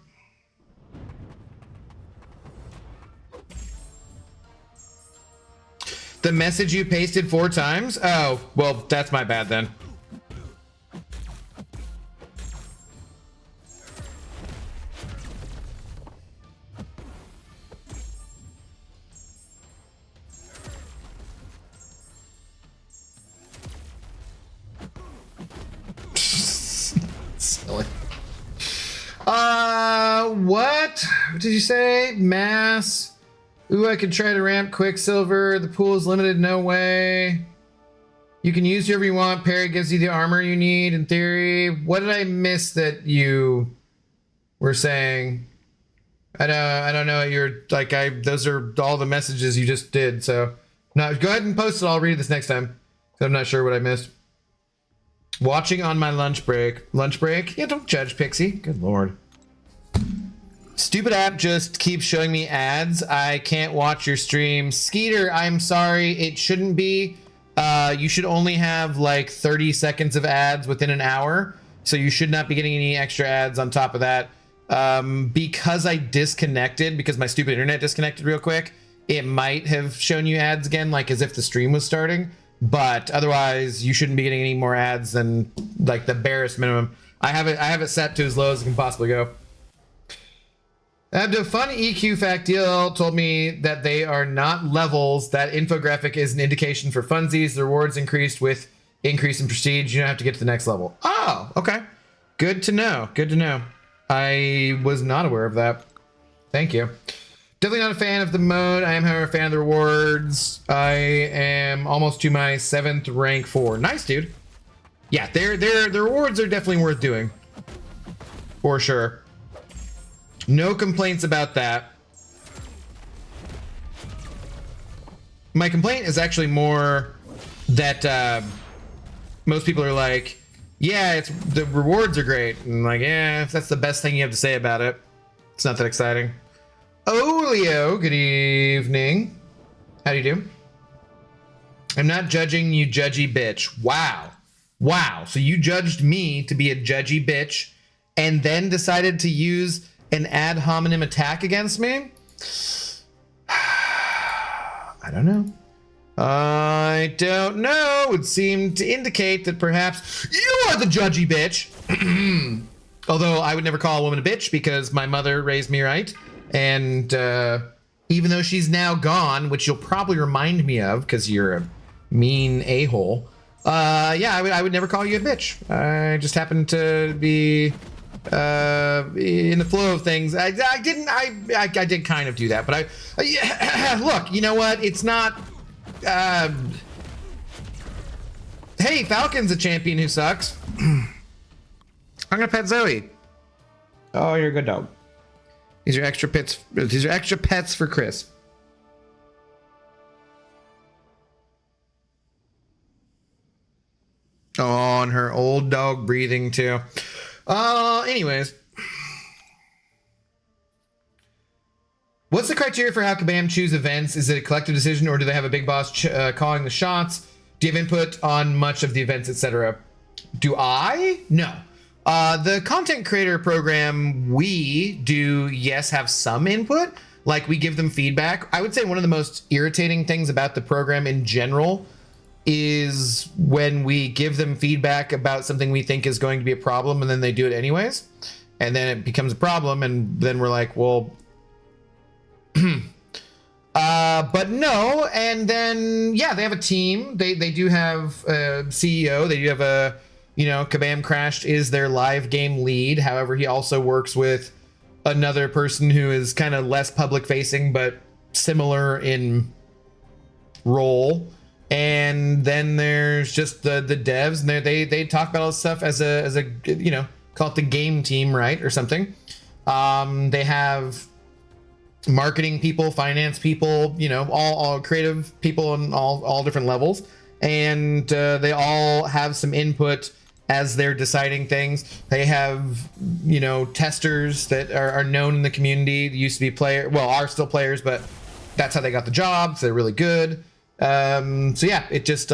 The message you pasted 4 times? Oh, well, that's my bad then. Silly. What did you say? Mass. Ooh, I could try to ramp Quicksilver. The pool is limited, no way. You can use whoever you want. Parry gives you the armor you need, in theory. What did I miss that you were saying? I don't know. You're like, those are all the messages you just did. So no, go ahead and post it. I'll read this next time. I'm not sure what I missed. Watching on my lunch break. Lunch break? Yeah, don't judge, Pixie. Good Lord. Stupid app just keeps showing me ads. I can't watch your stream. Skeeter, I'm sorry. It shouldn't be. You should only have like 30 seconds of ads within an hour. So you should not be getting any extra ads on top of that. Because I disconnected, because my stupid internet disconnected real quick, it might have shown you ads again, like as if the stream was starting. But otherwise, you shouldn't be getting any more ads than like the barest minimum. I have it set to as low as it can possibly go. The fun EQ fact deal told me that they are not levels. That infographic is an indication for funsies. The rewards increased with increase in prestige. You don't have to get to the next level. Oh, okay. Good to know. Good to know. I was not aware of that. Thank you. Definitely not a fan of the mode. I am, however, a fan of the rewards. I am almost to my 7th rank 4. Nice, dude. Yeah, the rewards are definitely worth doing. For sure. No complaints about that. My complaint is actually more that most people are like, yeah, the rewards are great. And I'm like, yeah, if that's the best thing you have to say about it, it's not that exciting. Olio, good evening. How do you do? I'm not judging you, judgy bitch. Wow. Wow. So you judged me to be a judgy bitch and then decided to use an ad hominem attack against me? I don't know. I don't know. It would seem to indicate that perhaps you are the judgy bitch. Although I would never call a woman a bitch because my mother raised me right. And even though she's now gone, which you'll probably remind me of because you're a mean a-hole. Yeah, I would never call you a bitch. I just happened to be in the flow of things. I did kind of do that, but look, you know what? It's not. Hey, Falcon's a champion who sucks. I'm gonna pet Zoe. Oh, you're a good dog. These are extra pets. These are extra pets for Chris. Oh, and her old dog breathing too. Anyways. What's the criteria for how Kabam choose events? Is it a collective decision, or do they have a big boss calling the shots? Do you have input on much of the events, etc.? Do I? No. The content creator program, we do, yes, have some input. Like, we give them feedback. I would say one of the most irritating things about the program in general is when we give them feedback about something we think is going to be a problem, and then they do it anyways. And then it becomes a problem, and then we're like, well... but no, and then, yeah, they have a team. They do have a CEO. They do have a... You know, Kabam Crashed is their live game lead. However, he also works with another person who is kind of less public facing, but similar in role. And then there's just the devs, and they talk about all this stuff as a you know, call it the game team, right, or something. They have marketing people, finance people, you know, all creative people on all different levels, and they all have some input as they're deciding things. They have, you know, testers that are known in the community. They used to be are still players, but that's how they got the job. So they're really good. So yeah, it just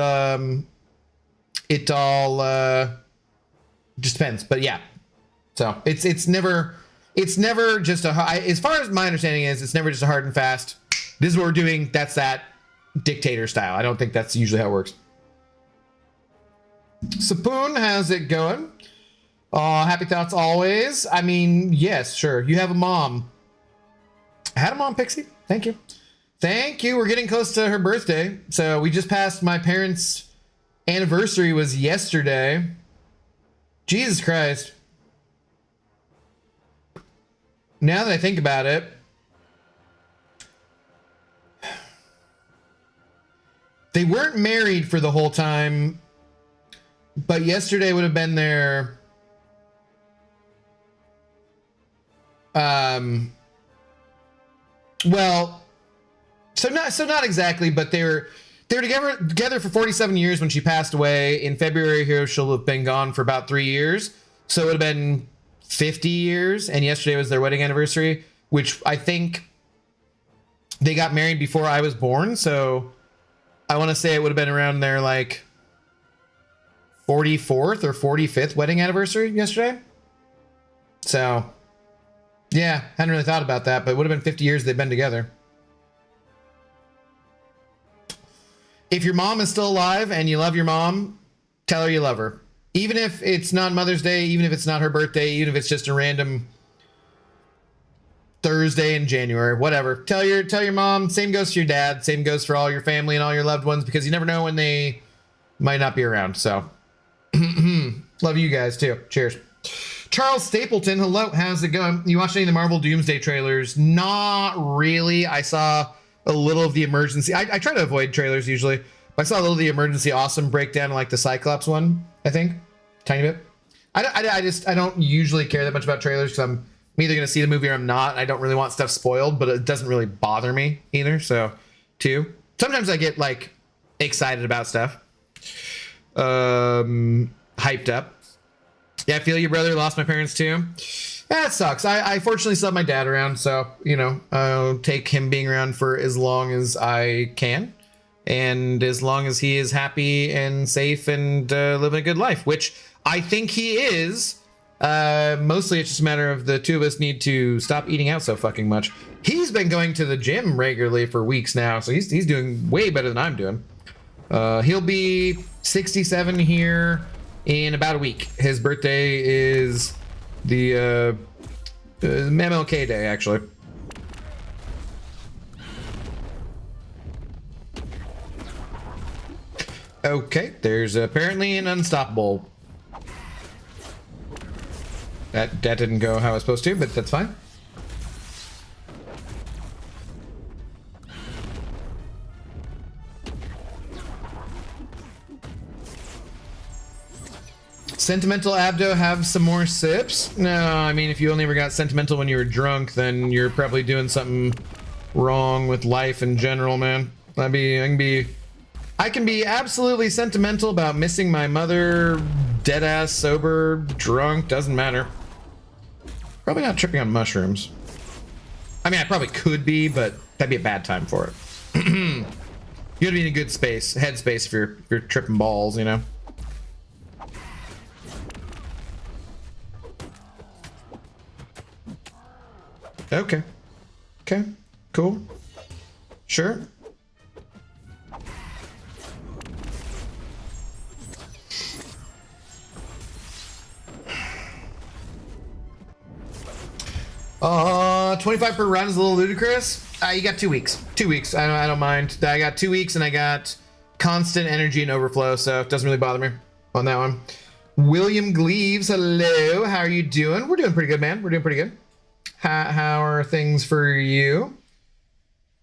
it all just depends. But yeah, so it's never just as far as my understanding is, it's never just a hard and fast, this is what we're doing, that's that, dictator style. I don't think that's usually how it works. Sapoon, how's it going? Happy thoughts always. I mean, yes, sure. You have a mom. I had a mom, Pixie. Thank you. Thank you. We're getting close to her birthday. So we just passed my parents' anniversary was yesterday. Jesus Christ. Now that I think about it, they weren't married for the whole time. But yesterday would have been their well, so not exactly, but they were together for 47 years when she passed away. In February here, she'll have been gone for about 3 years. So it would have been 50 years, and yesterday was their wedding anniversary, which I think they got married before I was born, so I want to say it would have been around their like 44th or 45th wedding anniversary yesterday. So yeah, hadn't really thought about that, but it would have been 50 years they've been together. If your mom is still alive and you love your mom, tell her you love her. Even if it's not Mother's Day, even if it's not her birthday, even if it's just a random Thursday in January, whatever. Tell your mom. Same goes to your dad. Same goes for all your family and all your loved ones, because you never know when they might not be around. So love you guys too. Cheers. Charles Stapleton, hello, how's it going? You watched any of the Marvel Doomsday trailers? Not really. I saw a little of the emergency. I try to avoid trailers usually, but I saw a little of the emergency awesome breakdown, like the Cyclops one, I think. Tiny bit. I don't usually care that much about trailers, because I'm either going to see the movie or I'm not. I don't really want stuff spoiled, but it doesn't really bother me either. So, too. Sometimes I get like excited about stuff. Hyped up. Yeah, I feel your brother. Lost my parents too. Yeah, it sucks. I fortunately still have my dad around, so you know, I'll take him being around for as long as I can, and as long as he is happy and safe and living a good life, which I think he is. Mostly it's just a matter of the two of us need to stop eating out so fucking much. He's been going to the gym regularly for weeks now, so he's doing way better than I'm doing. He'll be 67 here in about a week. His birthday is the MLK day, actually. Okay, there's apparently an unstoppable. That didn't go how it was supposed to, but that's fine. Sentimental Abdo have some more sips? No, I mean, if you only ever got sentimental when you were drunk, then you're probably doing something wrong with life in general, man. I can be absolutely sentimental about missing my mother, dead ass, sober, drunk, doesn't matter. Probably not tripping on mushrooms. I mean, I probably could be, but that'd be a bad time for it. You gotta be in a good space, headspace if you're tripping balls, you know? Okay. Okay. Cool. Sure. Uh, 25 per run is a little ludicrous. You got 2 weeks. 2 weeks. I don't mind. I got 2 weeks and I got constant energy and overflow, so it doesn't really bother me on that one. William Gleaves, hello. How are you doing? We're doing pretty good, man. We're doing pretty good. How are things for you?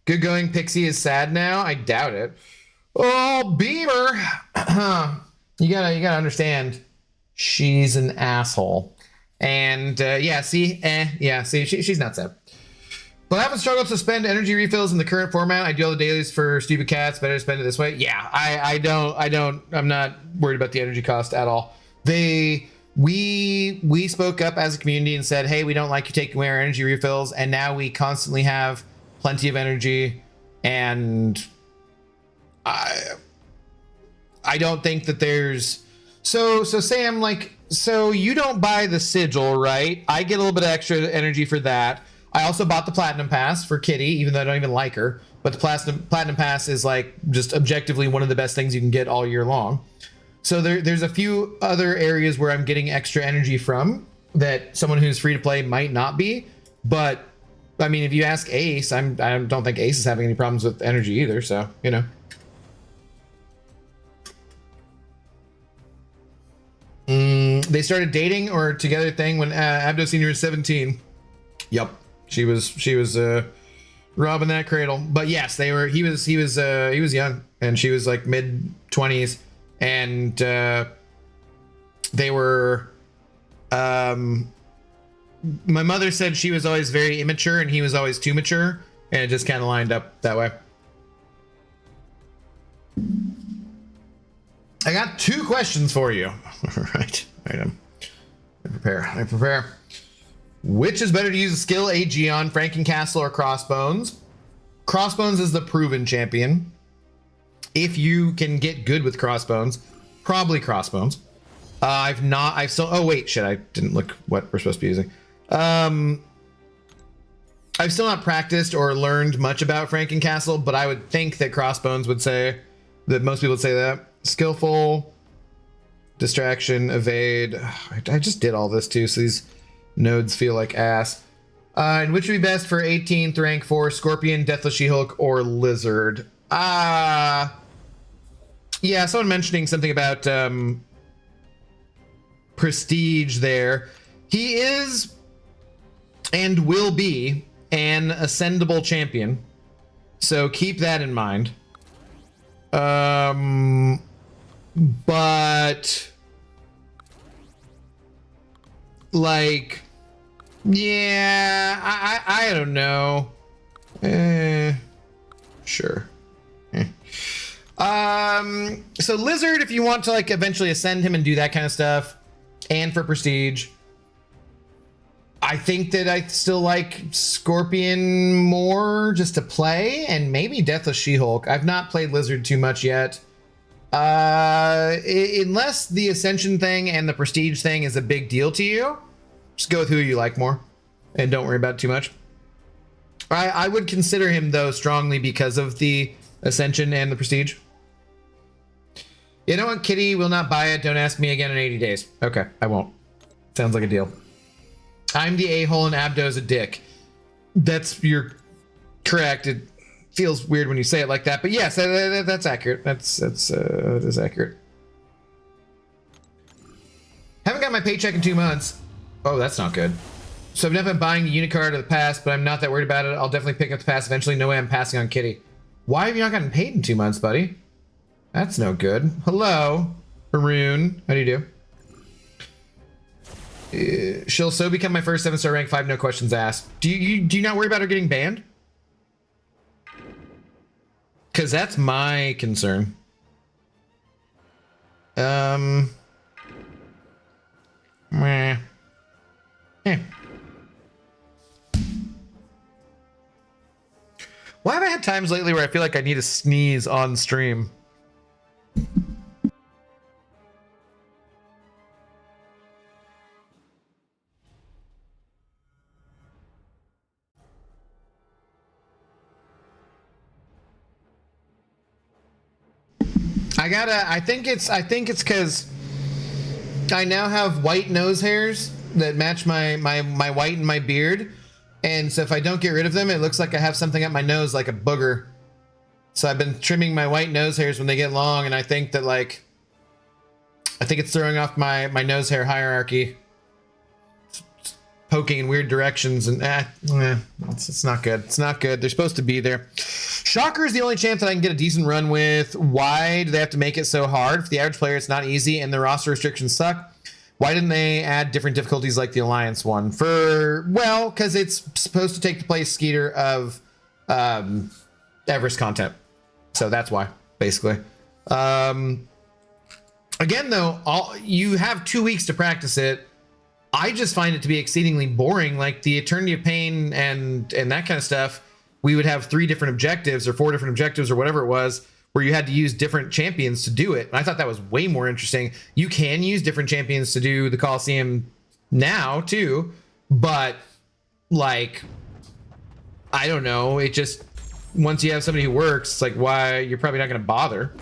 Good going. Pixie is sad now. I doubt it. Oh, Beamer. you gotta understand. She's an asshole. And yeah, see, she's not sad. But I haven't struggled to spend energy refills in the current format. I do all the dailies for stupid cats. Better to spend it this way. Yeah, I'm not worried about the energy cost at all. We spoke up as a community and said, hey, we don't like you taking away our energy refills, and now we constantly have plenty of energy, and I don't think that there's so Sam, like, so you don't buy the sigil, right? I get a little bit of extra energy for that. I also bought the platinum pass for Kitty, even though I don't even like her, but the platinum pass is like just objectively one of the best things you can get all year long. So there's a few other areas where I'm getting extra energy from that someone who's free to play might not be. But I mean, if you ask Ace, I don't think Ace is having any problems with energy either. So, you know. They started dating or together thing when Abdo Senior was 17. Yup, she was robbing that cradle. But yes, they were. He was young, and she was like mid-20s. And they were my mother said she was always very immature and he was always too mature, and it just kind of lined up that way. I got 2 questions for you. All right, I prepare. Which is better to use a skill AG on, Frankencastle or Crossbones? Crossbones is the proven champion. If you can get good with Crossbones, probably Crossbones. Oh wait, shit, I didn't look what we're supposed to be using. I've still not practiced or learned much about Frankencastle, but I would think that Crossbones would say, that most people would say that. Skillful, distraction, evade. I just did all this too, so these nodes feel like ass. And which would be best for 18th rank for Scorpion, Deathless She-Hulk, or Lizard? Yeah, someone mentioning something about prestige there. He is and will be an ascendable champion, so keep that in mind. But like, yeah, I don't know. Sure. So Lizard, if you want to like eventually ascend him and do that kind of stuff, and for prestige, I think that I still like Scorpion more just to play, and maybe Deathless She-Hulk. I've not played Lizard too much yet. Unless the Ascension thing and the Prestige thing is a big deal to you, just go with who you like more, and don't worry about it too much. I would consider him though strongly because of the Ascension and the Prestige. You know what, Kitty will not buy it. Don't ask me again in 80 days. Okay, I won't. Sounds like a deal. I'm the a-hole and Abdo's a dick. You're correct. feels weird when you say it like that, but yes, that's accurate. That is accurate. Haven't got my paycheck in 2 months. Oh, that's not good. So I've never been buying the Unicard of the pass, but I'm not that worried about it. I'll definitely pick up the pass eventually. No way I'm passing on Kitty. Why have you not gotten paid in 2 months, buddy? That's no good. Hello, Haroon. How do you do? She'll so become my first 7-star rank 5, no questions asked. Do you not worry about her getting banned? Because that's my concern. Meh. Why have I had times lately where I feel like I need to sneeze on stream? I think it's because I now have white nose hairs that match my white and my beard. And so if I don't get rid of them, it looks like I have something up my nose like a booger. So I've been trimming my white nose hairs when they get long, and I think that I think it's throwing off my nose hair hierarchy. It's poking in weird directions, and it's not good. It's not good. They're supposed to be there. Shocker is the only champ that I can get a decent run with. Why do they have to make it so hard? For the average player, it's not easy, and the roster restrictions suck. Why didn't they add different difficulties like the Alliance one? Well, because it's supposed to take the place, Skeeter, of Everest content. So that's why, basically. Again, though, you have 2 weeks to practice it. I just find it to be exceedingly boring. Like the Eternity of Pain and that kind of stuff, we would have 3 different objectives or 4 different objectives or whatever it was, where you had to use different champions to do it. And I thought that was way more interesting. You can use different champions to do the Coliseum now too, but like, I don't know. It just, once you have somebody who works, it's like, why, you're probably not going to bother.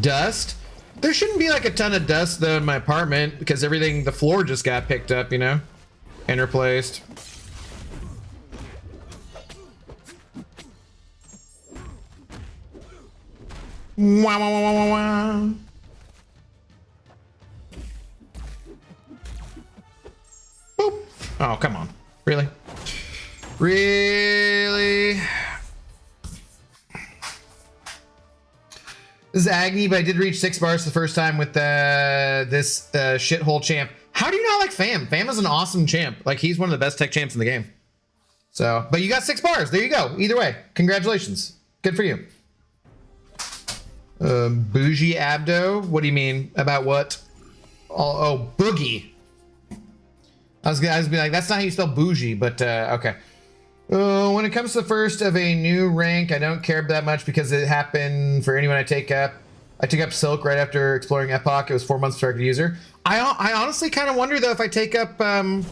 Dust. There shouldn't be like a ton of dust though in my apartment because everything, the floor just got picked up, you know, and replaced. Wow, wow, wow, wow, wow. Boop. Oh, come on. Really? Really? This is Agni, but I did reach 6 bars the first time with this shithole champ. How do you not like Fam? Fam is an awesome champ. Like, he's one of the best tech champs in the game. So, but you got 6 bars. There you go. Either way, congratulations. Good for you. Bougie Abdo? What do you mean? About what? Oh, Boogie. I was gonna be like, that's not how you spell bougie, but okay. When it comes to the first of a new rank, I don't care that much because it happened for anyone I take up. I took up Silk right after exploring Epoch. It was 4 months target user. I honestly kind of wonder though if I take up Papa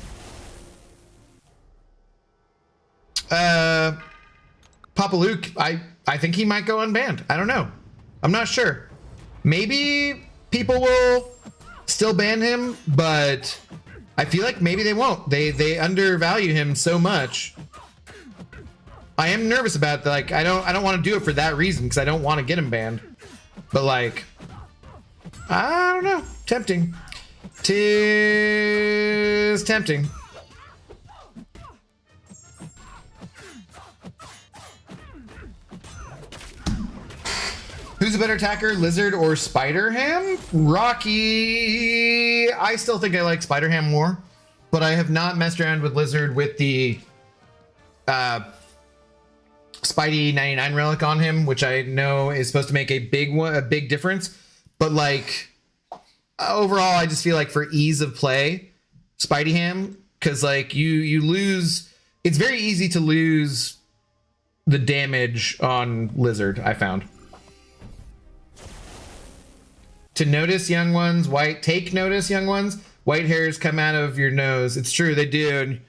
Luke, I think he might go unbanned. I don't know. I'm not sure. Maybe people will still ban him, but I feel like maybe they won't. They undervalue him so much. I am nervous about it. Like I don't want to do it for that reason because I don't want to get him banned. But like, I don't know. Tempting. 'Tis tempting. Who's a better attacker, Lizard or Spider-Ham? Rocky. I still think I like Spider-Ham more, but I have not messed around with Lizard with the Spidey 99 relic on him, which I know is supposed to make a big difference. But like overall, I just feel like for ease of play, Spidey-Ham, because like you lose. It's very easy to lose the damage on Lizard. I found. To notice young ones, take notice young ones, white hairs come out of your nose. It's true, they do.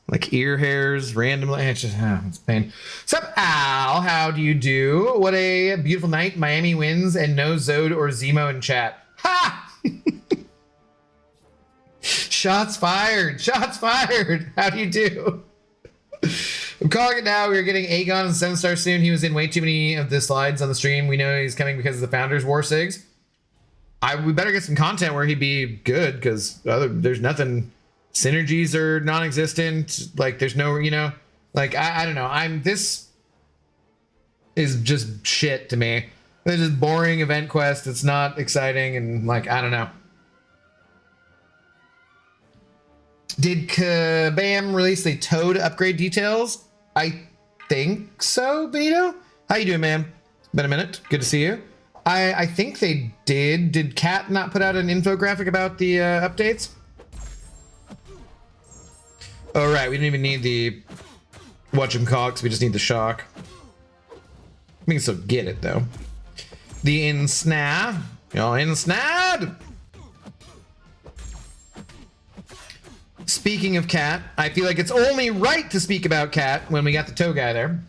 Like ear hairs randomly. It's just, it's pain. Sup, Al? How do you do? What a beautiful night. Miami wins and no Zode or Zemo in chat. Ha! Shots fired. Shots fired. How do you do? I'm calling it now. We're getting Aegon and 7-star soon. He was in way too many of the slides on the stream. We know he's coming because of the Founders War SIGs. We better get some content where he'd be good, because there's nothing. Synergies are non-existent. Like, there's no, like, I don't know. This is just shit to me. It's just boring event quest. It's not exciting, and like, I don't know. Did Kabam release the Toad upgrade details? I think so, Benito. How you doing, man? Been a minute. Good to see you. I think they did. Did Kat not put out an infographic about the updates? Oh, right. We don't even need the whatchamacallits. We just need the shock. We can still get it, though. The ensnab. Y'all ensnabbed! Speaking of Cat, I feel like it's only right to speak about Cat when we got the toe guy there.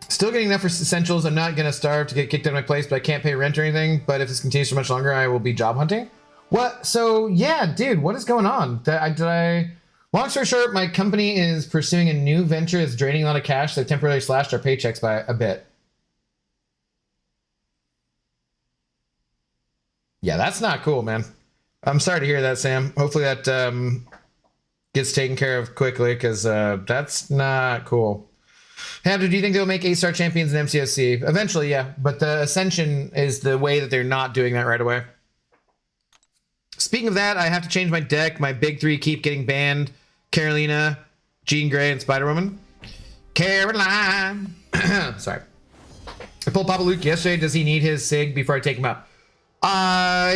Still getting enough for essentials. I'm not gonna starve to get kicked out of my place, but I can't pay rent or anything. But if this continues for much longer, I will be job hunting. What? So yeah, dude, what is going on? Long story short, my company is pursuing a new venture that's draining a lot of cash. They've temporarily slashed our paychecks by a bit. Yeah, that's not cool, man. I'm sorry to hear that, Sam. Hopefully that gets taken care of quickly, because that's not cool. Hamder, do you think they'll make 8-star champions in MCoC? Eventually, yeah. But the Ascension is the way that they're not doing that right away. Speaking of that, I have to change my deck. My big three keep getting banned. Carolina, Jean Grey, and Spider-Woman. Caroline! Sorry. I pulled Papa Luke yesterday. Does he need his SIG before I take him out?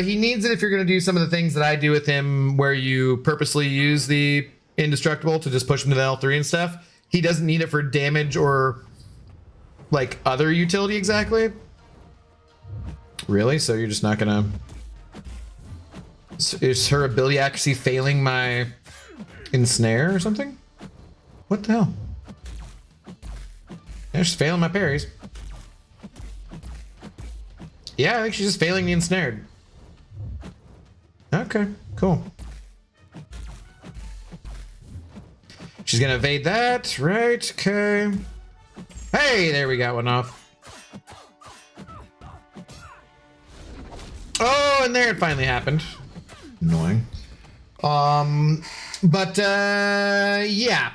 He needs it if you're going to do some of the things that I do with him, where you purposely use the indestructible to just push him to the L3 and stuff. He doesn't need it for damage or like other utility exactly. Really? So you're just not going to... Is her ability accuracy failing my ensnare or something? What the hell? Yeah, she's failing my parries. Yeah, I think she's just failing the ensnared. Okay, cool. She's gonna evade that, right? Okay. Hey, there we got one off. Oh, and there it finally happened. Annoying. Yeah.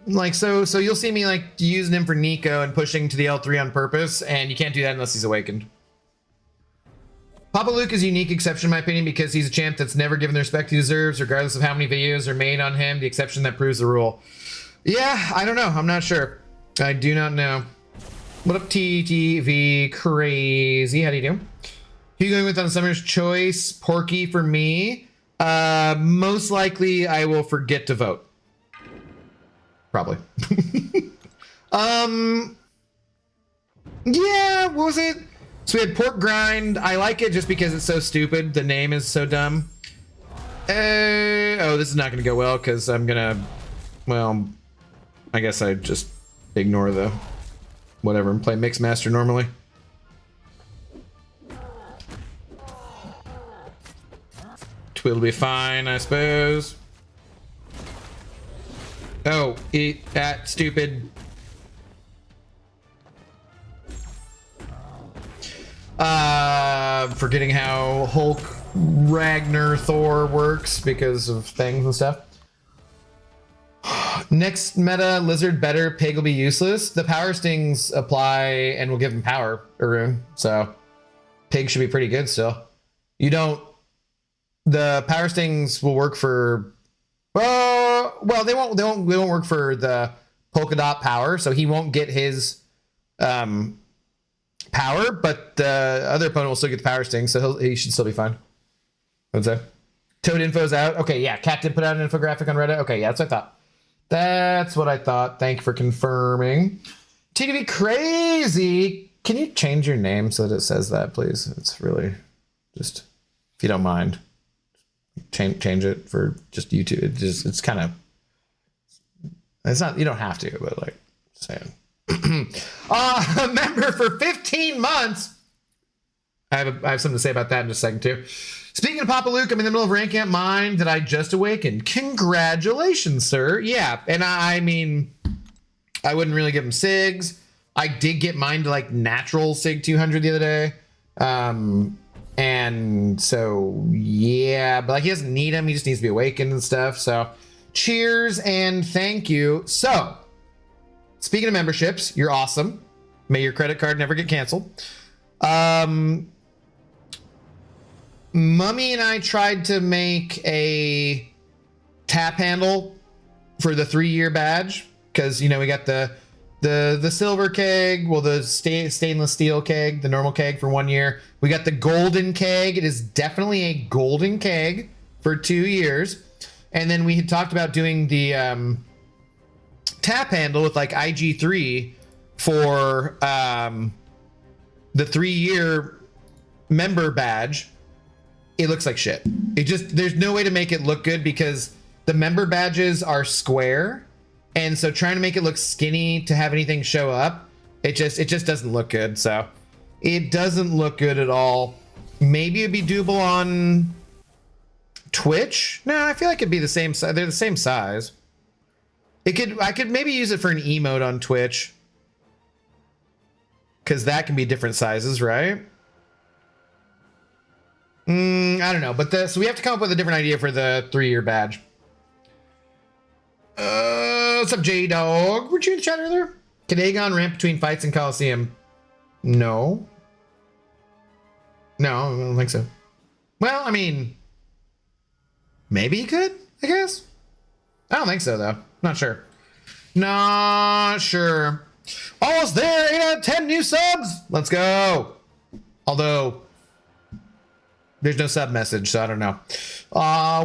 Like, so you'll see me like using him for Nico and pushing to the L3 on purpose, and you can't do that unless he's awakened. Papa Luke is a unique exception in my opinion, because he's a champ that's never given the respect he deserves, regardless of how many videos are made on him. The exception that proves the rule. Yeah, I don't know. I'm not sure. I do not know. What up, TTV Crazy? How do you do? Who you going with on Summer's Choice? Porky for me. Most likely I will forget to vote. Probably. Yeah, what was it? So we had Pork Grind. I like it just because it's so stupid. The name is so dumb. Oh, this is not going to go well because I'm going to... Well, I guess I just ignore the whatever and play Mixmaster normally. Twill will be fine, I suppose. Oh, eat that stupid... Forgetting how Hulk, Ragnar, Thor works because of things and stuff. Next meta, Lizard better, Pig will be useless. The power stings apply and will give him power, Arun. So Pig should be pretty good still. You don't... The power stings will work for... well, they won't work for the polka dot power, so he won't get his power, but the other opponent will still get the power sting, so he should still be fine. What's that? Toad info's out. Okay, yeah, Cat did put out an infographic on Reddit. Okay, yeah, that's what I thought. That's what I thought. Thank you for confirming. TDB Crazy, can you change your name so that it says that, please? It's really just, if you don't mind, change it for just YouTube. It's kind of, it's not, you don't have to, but like, saying. A member for 15 months. I have something to say about that in just a second too. Speaking of Papa Luke, I'm in the middle of ranking up mine that I just awakened. Congratulations, sir. Yeah, and I mean, I wouldn't really give him SIGs. I did get mine to like natural SIG 200 the other day. And so, yeah, but like he doesn't need him. He just needs to be awakened and stuff. So cheers and thank you. So speaking of memberships, you're awesome. May your credit card never get canceled. Mummy and I tried to make a tap handle for the 3-year badge because, you know, we got the silver keg, well, the stainless steel keg, the normal keg for 1 year. We got the golden keg. It is definitely a golden keg for 2 years. And then we had talked about doing the tap handle with like IG3 for the 3-year member badge. It looks like shit. There's no way to make it look good because the member badges are square. And so trying to make it look skinny to have anything show up, it just doesn't look good. So it doesn't look good at all. Maybe it'd be doable on Twitch. No, I feel like it'd be the same size. They're the same size. I could maybe use it for an emote on Twitch. Cause that can be different sizes, right? I don't know, but so we have to come up with a different idea for the 3-year badge. What's up, J-Dog? Weren't you in the chat earlier? Can Aegon ramp between fights in Coliseum? No. No, I don't think so. Well, I mean, maybe he could, I guess. I don't think so, though. Not sure. Not sure. Almost there. 8 out of 10 new subs. Let's go. Although there's no sub message, so I don't know.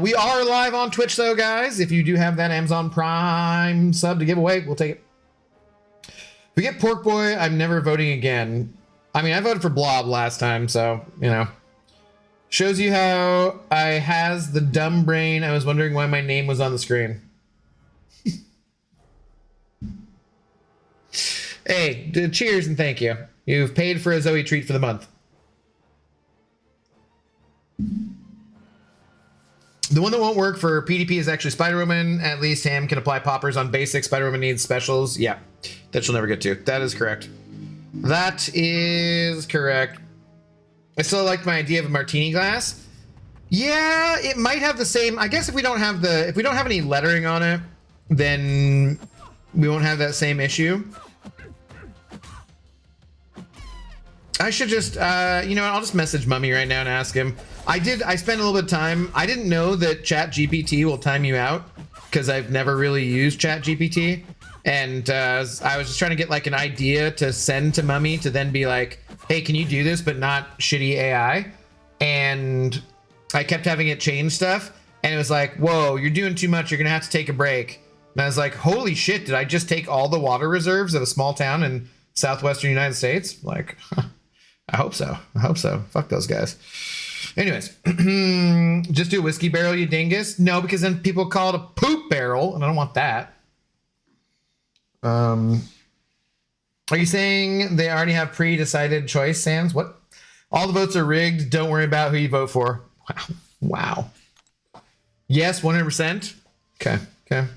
We are live on Twitch, though, guys. If you do have that Amazon Prime sub to give away, we'll take it. If we get Pork Boy, I'm never voting again. I mean, I voted for Blob last time, so, you know. Shows you how I has the dumb brain. I was wondering why my name was on the screen. Hey, cheers and thank you. You've paid for a Zoe treat for the month. The one that won't work for PDP is actually Spider-Woman. At least Ham can apply poppers on basic. Spider-Woman needs specials. Yeah, that she'll never get to. That is correct. That is correct. I still like my idea of a martini glass. Yeah, it might have the same. I guess if we don't have any lettering on it, then we won't have that same issue. I should just, you know what, I'll just message Mummy right now and ask him. I spent a little bit of time. I didn't know that ChatGPT will time you out because I've never really used ChatGPT. And I was just trying to get like an idea to send to Mummy to then be like, hey, can you do this, but not shitty AI? And I kept having it change stuff. And it was like, whoa, you're doing too much. You're going to have to take a break. And I was like, holy shit, did I just take all the water reserves of a small town in southwestern United States? Like, I hope so. I hope so. Fuck those guys. Anyways, just do a whiskey barrel, you dingus. No, because then people call it a poop barrel, and I don't want that. Are you saying they already have pre-decided choice, Sans? What? All the votes are rigged. Don't worry about who you vote for. Wow. Wow. Yes, 100%. Okay. Okay.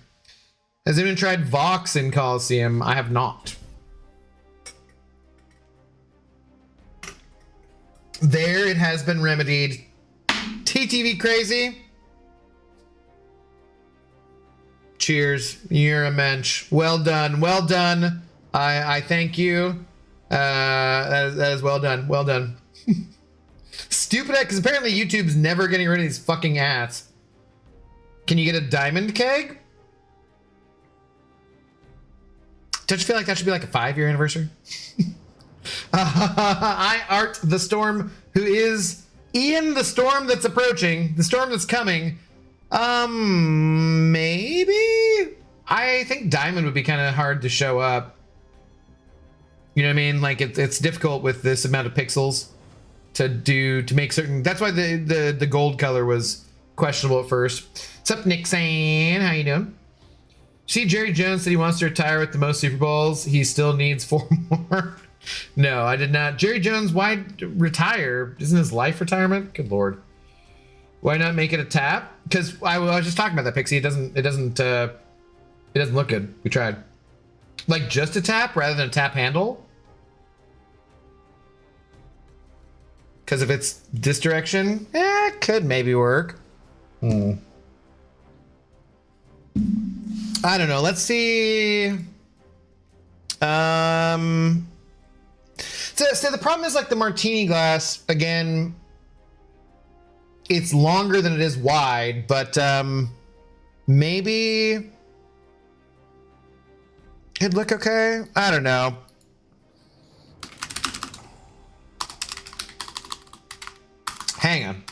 Has anyone tried Vox in Coliseum? I have not. There, it has been remedied. TTV crazy. Cheers. You're a mensch. Well done. Well done. I thank you. That is well done. Well done. Stupid, because apparently YouTube's never getting rid of these fucking ads. Can you get a diamond keg? Don't you feel like that should be like a 5-year anniversary? I art the storm who is Ian, the storm that's approaching, the storm that's coming. Maybe? I think diamond would be kind of hard to show up. You know what I mean? Like it's difficult with this amount of pixels to make certain. That's why the gold color was questionable at first. What's up, Nixon? How you doing? See, Jerry Jones said he wants to retire with the most Super Bowls. He still needs 4 more. No, I did not. Jerry Jones, why retire? Isn't his life retirement? Good lord. Why not make it a tap? Because I was just talking about that, Pixie. It doesn't look good. We tried. Like just a tap rather than a tap handle? Because if it's this direction, it could maybe work. I don't know. Let's see. So the problem is like the martini glass, again, it's longer than it is wide, but maybe it'd look okay. I don't know. Hang on.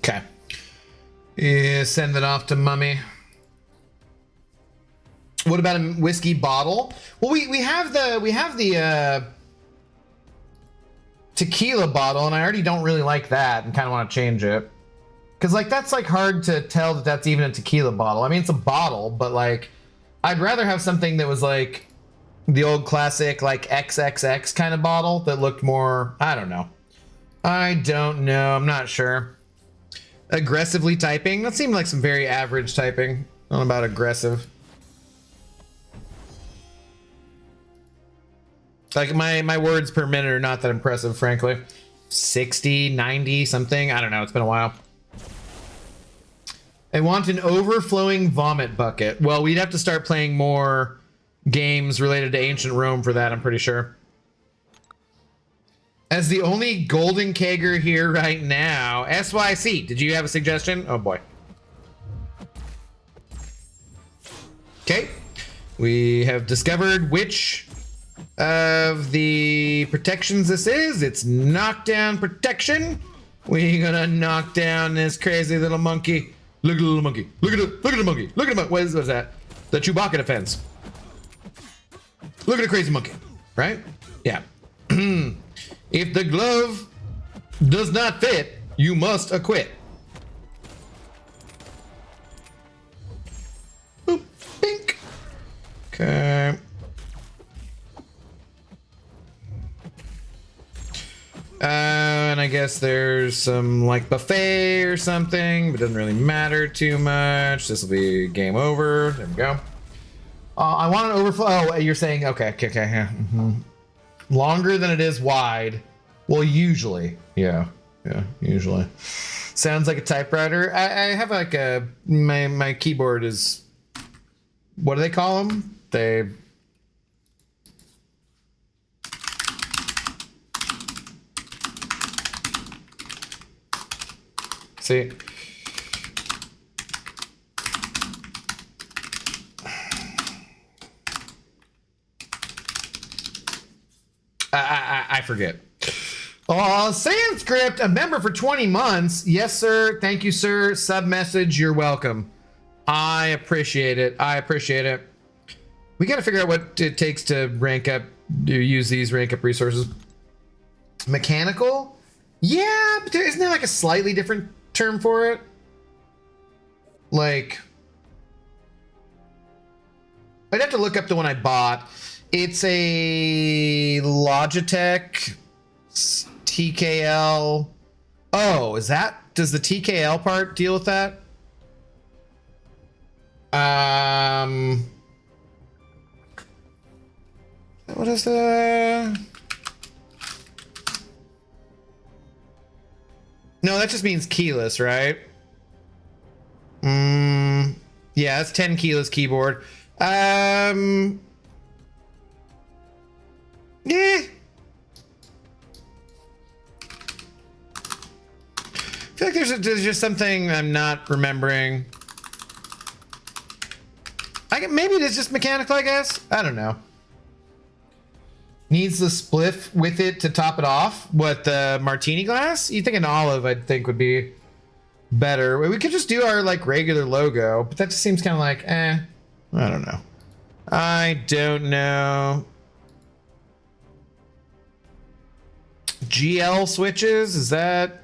Okay. Yeah, send it off to Mummy. What about a whiskey bottle? Well, we have the tequila bottle, and I already don't really like that, and kind of want to change it. Cause like that's like hard to tell that that's even a tequila bottle. I mean, it's a bottle, but like I'd rather have something that was like the old classic like XXX kind of bottle that looked more. I don't know. I'm not sure. Aggressively typing? That seemed like some very average typing. Not about aggressive. Like my words per minute are not that impressive, frankly. 60, 90, something. I don't know. It's been a while. I want an overflowing vomit bucket. Well, we'd have to start playing more games related to ancient Rome for that, I'm pretty sure. As the only golden kegger here right now, SYC, did you have a suggestion? Oh boy. Okay, we have discovered which of the protections this is. It's knockdown protection. We're gonna knock down this crazy little monkey. Look at the little monkey. Look at the monkey. Look at the monkey. What is that? The Chewbacca defense. Look at the crazy monkey, right? Yeah. If the glove does not fit, you must acquit. Boop, pink. Okay. And I guess there's some like buffet or something, but it doesn't really matter too much. This will be game over. There we go. I want an overflow. Oh, you're saying, okay, yeah. Longer than it is wide. Well, usually. Yeah, usually. Sounds like a typewriter. I have like a, my keyboard is, what do they call them? See? I forget. Sanskrit, a member for 20 months. Yes, sir. Thank you, sir. Sub message. You're welcome. I appreciate it. We got to figure out what it takes to rank up, to use these rank up resources. Mechanical? Yeah, but isn't there like a slightly different term for it? Like, I'd have to look up the one I bought. It's a Logitech TKL. Oh, does the TKL part deal with that? What is the? No, that just means keyless, right? Yeah, that's 10 keyless keyboard. Yeah. feel like there's just something I'm not remembering. Maybe it is just mechanical, I guess. I don't know. Needs the spliff with it to top it off. What, the martini glass? You think an olive, I think, would be better. We could just do our, like, regular logo, but that just seems kind of like, I don't know. I don't know. GL switches, is that...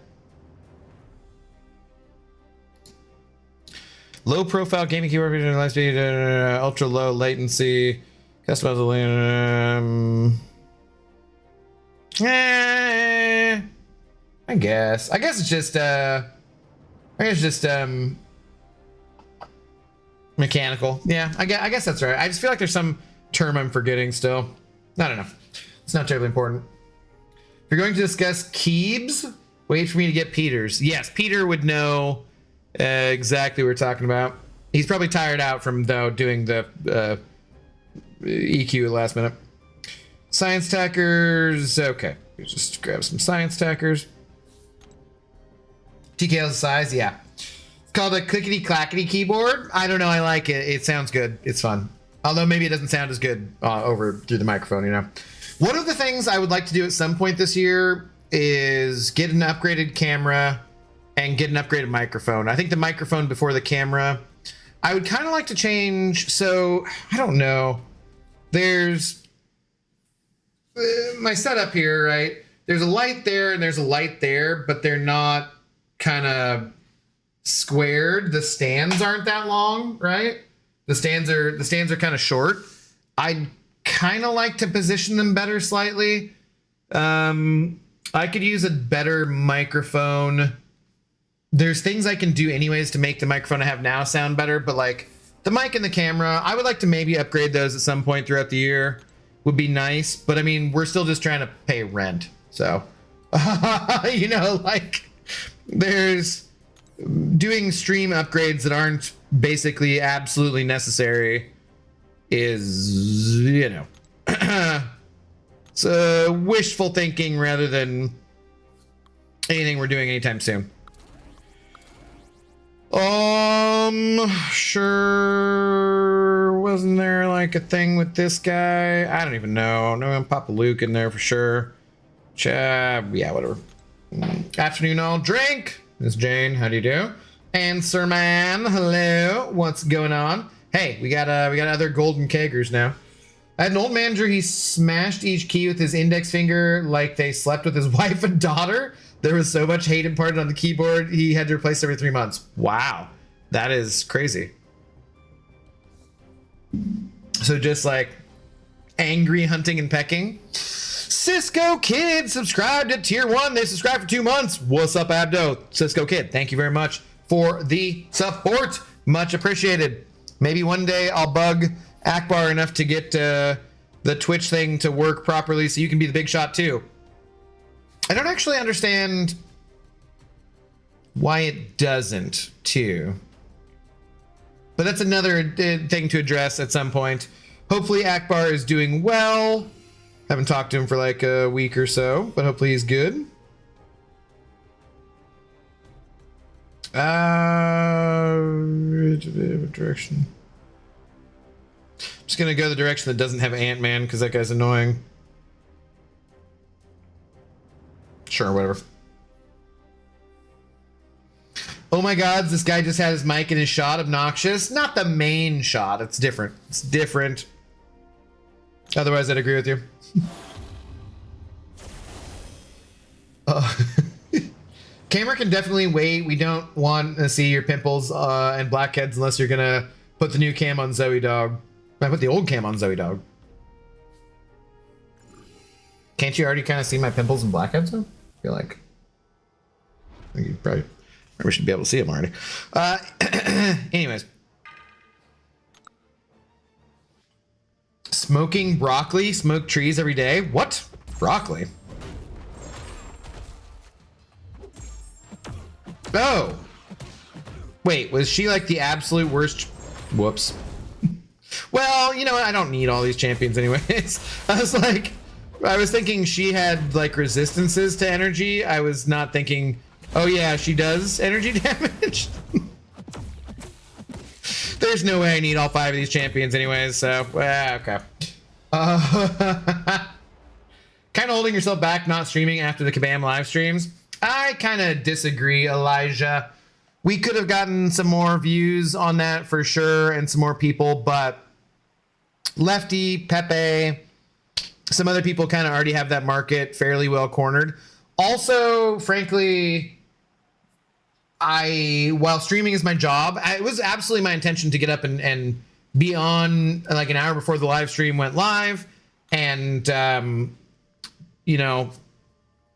Low profile gaming keyboard, ultra low latency, customizable. I guess it's just mechanical. Yeah, I guess that's right. I just feel like there's some term I'm forgetting still. I don't know. It's not terribly important. If you're going to discuss Keebs, wait for me to get Peter's. Yes, Peter would know exactly what we're talking about. He's probably tired out from doing the EQ at the last minute. Science tackers. Okay, just grab some science tackers. TKL's size, yeah. It's called a clickety clackety keyboard. I don't know. I like it. It sounds good. It's fun. Although maybe it doesn't sound as good over through the microphone. You know. One of the things I would like to do at some point this year is get an upgraded camera and get an upgraded microphone. I think the microphone before the camera, I would kind of like to change. So I don't know. There's my setup here, right? There's a light there and there's a light there, but they're not kind of squared. The stands aren't that long, right? The stands are kind of short. I'd kind of like to position them better slightly. I could use a better microphone. There's things I can do anyways to make the microphone I have now sound better, but like the mic and the camera, I would like to maybe upgrade those at some point throughout the year. Would be nice, but I mean, we're still just trying to pay rent. So, you know, like there's doing stream upgrades that aren't basically absolutely necessary is, you know, it's wishful thinking rather than anything we're doing anytime soon. Sure. Wasn't there like a thing with this guy? I don't even know. No, I'm Papa Luke in there for sure. Yeah, whatever. Afternoon, all drink. Miss Jane, how do you do? Answer man, hello. What's going on? Hey, we got other golden keggers now. I had an old manager. He smashed each key with his index finger like they slept with his wife and daughter. There was so much hate imparted on the keyboard, he had to replace it every 3 months. Wow, that is crazy. So just like angry hunting and pecking. Cisco Kid subscribed at tier 1. They subscribed for 2 months. What's up, Abdo? Cisco Kid, thank you very much for the support. Much appreciated. Maybe one day I'll bug Akbar enough to get the Twitch thing to work properly so you can be the big shot too. I don't actually understand why it doesn't too. But that's another thing to address at some point. Hopefully Akbar is doing well. Haven't talked to him for like a week or so, but hopefully he's good. Direction. I'm just gonna go the direction that doesn't have Ant-Man because that guy's annoying. Sure, whatever. Oh my god, this guy just had his mic in his shot. Obnoxious. Not the main shot. It's different. It's different. Otherwise, I'd agree with you. Camera can definitely wait. We don't want to see your pimples and blackheads unless you're gonna put the new cam on Zoe Dog. I put the old cam on Zoe Dog. Can't you already kind of see my pimples and blackheads though? I feel like you probably should be able to see them already. Anyways. Smoking broccoli, smoke trees every day. What? Broccoli? Oh. Wait, was she like the absolute worst? Whoops. Well, you know what? I don't need all these champions anyways. I was thinking she had like resistances to energy. I was not thinking Oh yeah, she does energy damage. There's no way I need all 5 of these champions anyways, so okay. Kind of holding yourself back not streaming after the Kabam live streams. I kind of disagree, Elijah. We could have gotten some more views on that for sure and some more people, but Lefty, Pepe, some other people kind of already have that market fairly well cornered. Also, frankly, while streaming is my job, it was absolutely my intention to get up and be on like an hour before the live stream went live and, you know,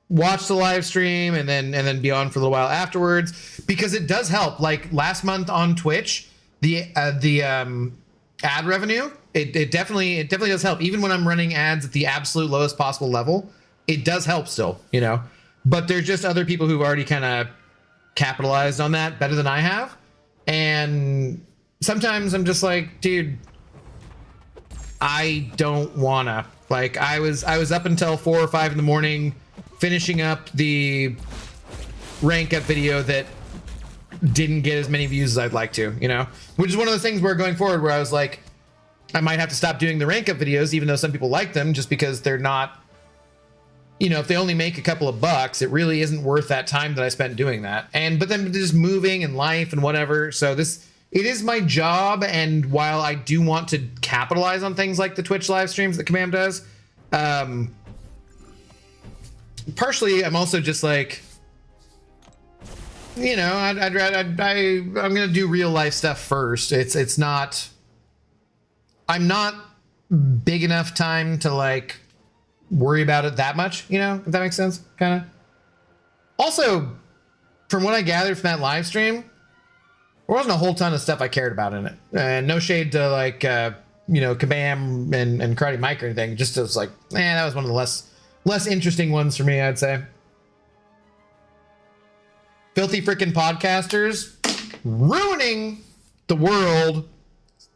watch the live stream and then be on for a little while afterwards, because it does help. Like last month on Twitch, the ad revenue, it definitely does help. Even when I'm running ads at the absolute lowest possible level, it does help still, you know. But there's just other people who've already kind of capitalized on that better than I have, and sometimes I'm just like, dude, I don't wanna. Like I was up until 4 or 5 in the morning finishing up the rank up video that didn't get as many views as I'd like to, you know, which is one of those things where going forward where I was like, I might have to stop doing the rank up videos, even though some people like them, just because they're not, you know, if they only make a couple of bucks, it really isn't worth that time that I spent doing that. But then just moving and life and whatever. So it is my job. And while I do want to capitalize on things like the Twitch live streams that Kabam does, partially I'm also just like, you know, I'm going to do real life stuff first. I'm not big enough time to like worry about it that much, you know, if that makes sense, kind of. Also, from what I gathered from that live stream, there wasn't a whole ton of stuff I cared about in it. And no shade to like, you know, Kabam and Karate Mike or anything. Just was like, that was one of the less interesting ones for me, I'd say. Filthy freaking podcasters ruining the world.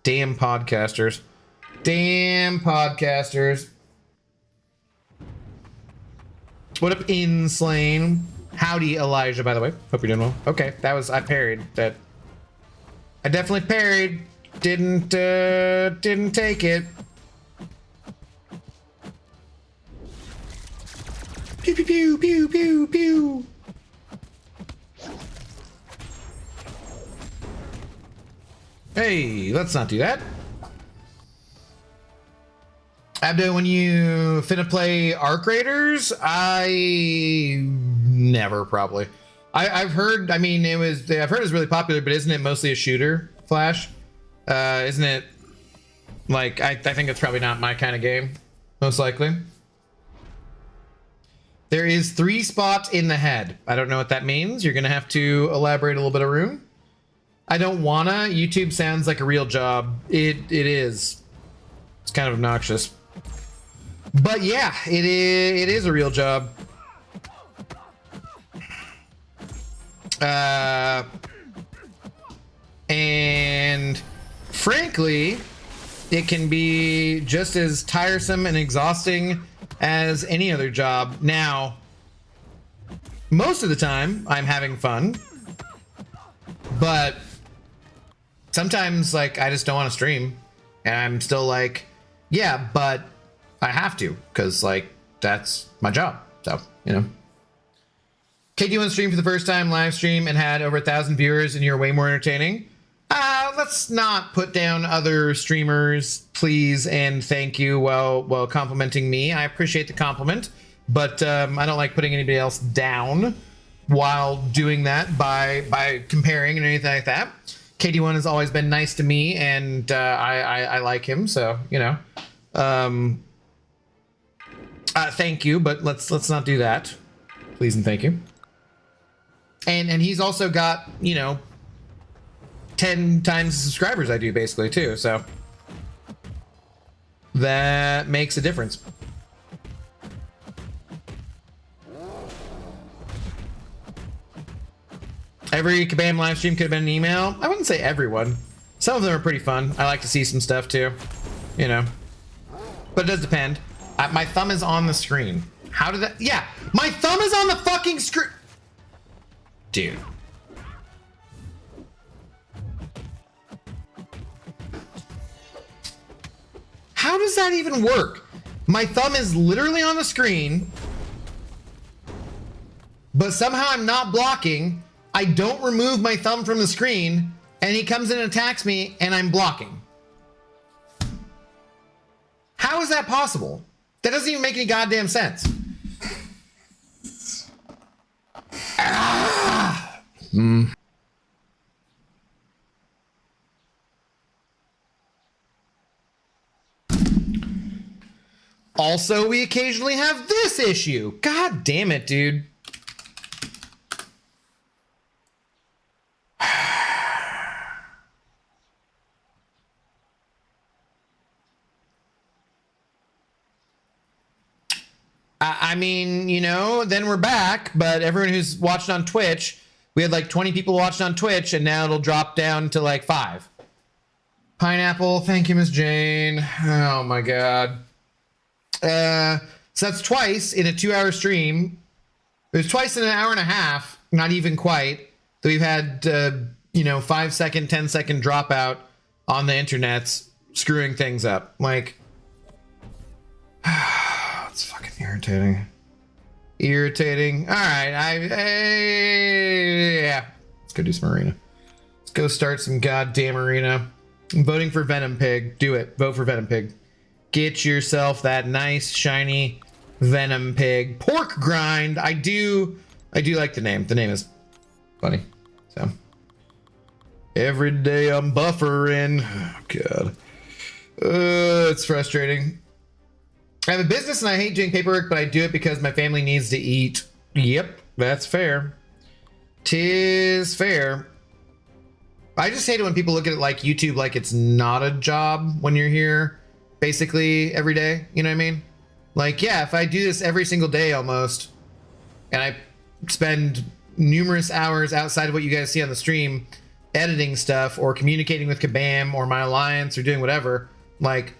Damn podcasters. Damn podcasters. What up, Inslane? Howdy, Elijah, by the way. Hope you're doing well. Okay, I parried that. I definitely parried. Didn't take it. Pew, pew, pew, pew, pew, pew. Hey, let's not do that. Abdo, when you finna play Arc Raiders, I never probably. I've heard. I mean, I've heard it's really popular, but isn't it mostly a shooter? Flash, isn't it? Like I think it's probably not my kind of game, most likely. There is 3 spots in the head. I don't know what that means. You're gonna have to elaborate a little bit of room. I don't wanna. YouTube sounds like a real job. It is. It's kind of obnoxious. But yeah, it is a real job. And frankly, it can be just as tiresome and exhausting as any other job. Now, most of the time I'm having fun, but sometimes like I just don't want to stream and I'm still like, yeah, but I have to, because like that's my job. So, you know. KD1 streamed for the first time, live stream, and had over 1,000 viewers, and you're way more entertaining. Let's not put down other streamers, please, and thank you while complimenting me. I appreciate the compliment, but I don't like putting anybody else down while doing that by comparing and anything like that. KD1 has always been nice to me, and I like him, so, you know. Thank you, but let's not do that. Please and thank you. And he's also got, you know, 10 times the subscribers I do, basically, too, so that makes a difference. Every Kabam live stream could have been an email. I wouldn't say everyone. Some of them are pretty fun. I like to see some stuff too, you know, but it does depend. My thumb is on the screen. How did that? Yeah, my thumb is on the fucking screen. Dude. How does that even work? My thumb is literally on the screen, but somehow I'm not blocking. I don't remove my thumb from the screen, and he comes in and attacks me, and I'm blocking. How is that possible? That doesn't even make any goddamn sense. Ah! Also, we occasionally have this issue. God damn it, dude. I mean, you know, then we're back, but everyone who's watching on Twitch, we had like 20 people watching on Twitch, and now it'll drop down to like 5. Pineapple, thank you, Miss Jane. Oh my God. So that's twice in a 2-hour stream. It was twice in an hour and a half, not even quite. So we've had, 5-second, 10-second dropout on the internets, screwing things up. Like, it's fucking irritating. Irritating. All right, yeah. Let's go do some arena. Let's go start some goddamn arena. I'm voting for Venom Pig. Do it. Vote for Venom Pig. Get yourself that nice, shiny Venom Pig. Pork Grind. I do like the name. The name is funny. So every day I'm buffering. Oh, God. It's frustrating. I have a business and I hate doing paperwork, but I do it because my family needs to eat. Yep, that's fair. 'Tis fair. I just hate it when people look at it like YouTube like it's not a job when you're here basically every day. You know what I mean? Like, yeah, if I do this every single day almost, and I spend numerous hours outside of what you guys see on the stream editing stuff or communicating with Kabam or my alliance or doing whatever, like,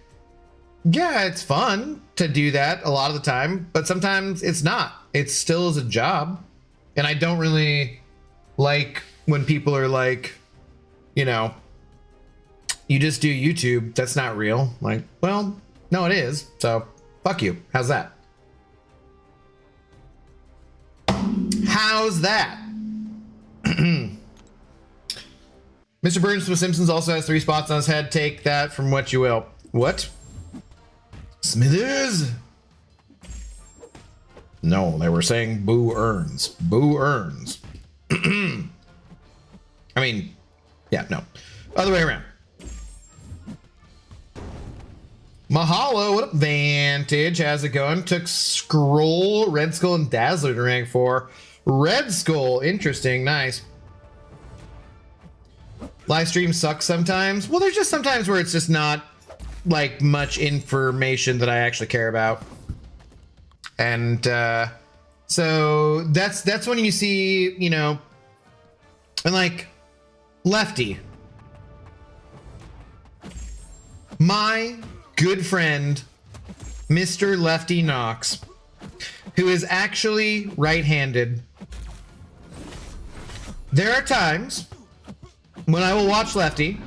yeah, it's fun to do that a lot of the time, but sometimes it's not. It still is a job. And I don't really like when people are like, you know, you just do YouTube. That's not real. Like, well, no, it is. So fuck you. How's that? How's that? Mr. Burns from The Simpsons also has 3 spots on his head. Take that from what you will. What? Smithers? No, they were saying Boo earns. Boo earns. I mean, yeah, no. Other way around. Mahalo, what up, Vantage? How's it going? Took Scroll, Red Skull, and Dazzler to rank 4. Red Skull, interesting, nice. Live streams suck sometimes. Well, there's just sometimes where it's just not like much information that I actually care about. And so that's when you see, you know, and like Lefty, my good friend, Mr. Lefty Knox, who is actually right-handed. There are times when I will watch Lefty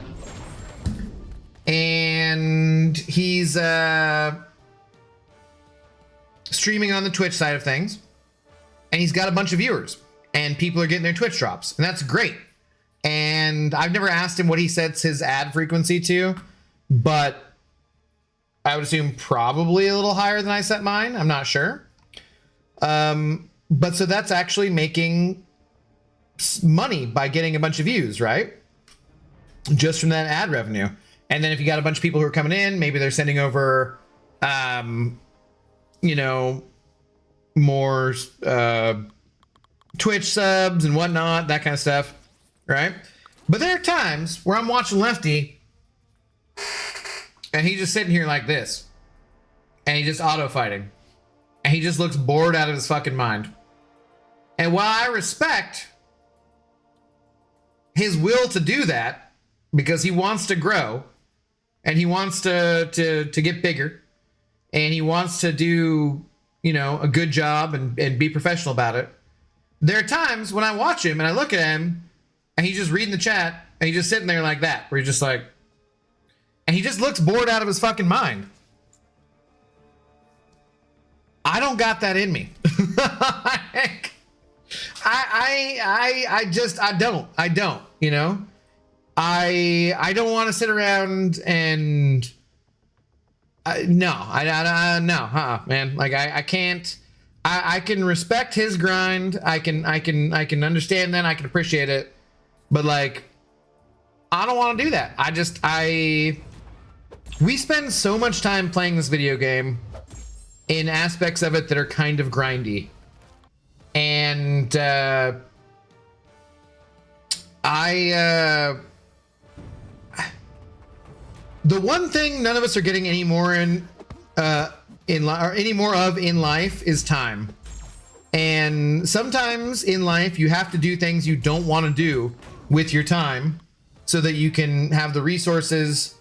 and he's streaming on the Twitch side of things, and he's got a bunch of viewers and people are getting their Twitch drops, and that's great. And I've never asked him what he sets his ad frequency to, but I would assume probably a little higher than I set mine. I'm not sure. But so that's actually making money by getting a bunch of views, right? Just from that ad revenue. And then if you got a bunch of people who are coming in, maybe they're sending over, you know, more Twitch subs and whatnot, that kind of stuff, right? But there are times where I'm watching Lefty and he's just sitting here like this, and he's just auto fighting, and he just looks bored out of his fucking mind. And while I respect his will to do that because he wants to grow and he wants to get bigger and he wants to do, you know, a good job and be professional about it, there are times when I watch him and I look at him and he's just reading the chat and he's just sitting there like that, where he's just like, and he just looks bored out of his fucking mind. I don't got that in me. I don't, you know? I don't want to sit around and no, man. Like I can't. I can respect his grind. I can understand that. I can appreciate it. But like, I don't want to do that. We spend so much time playing this video game in aspects of it that are kind of grindy. And the one thing none of us are getting any more in life is time. And sometimes in life you have to do things you don't want to do with your time so that you can have the resources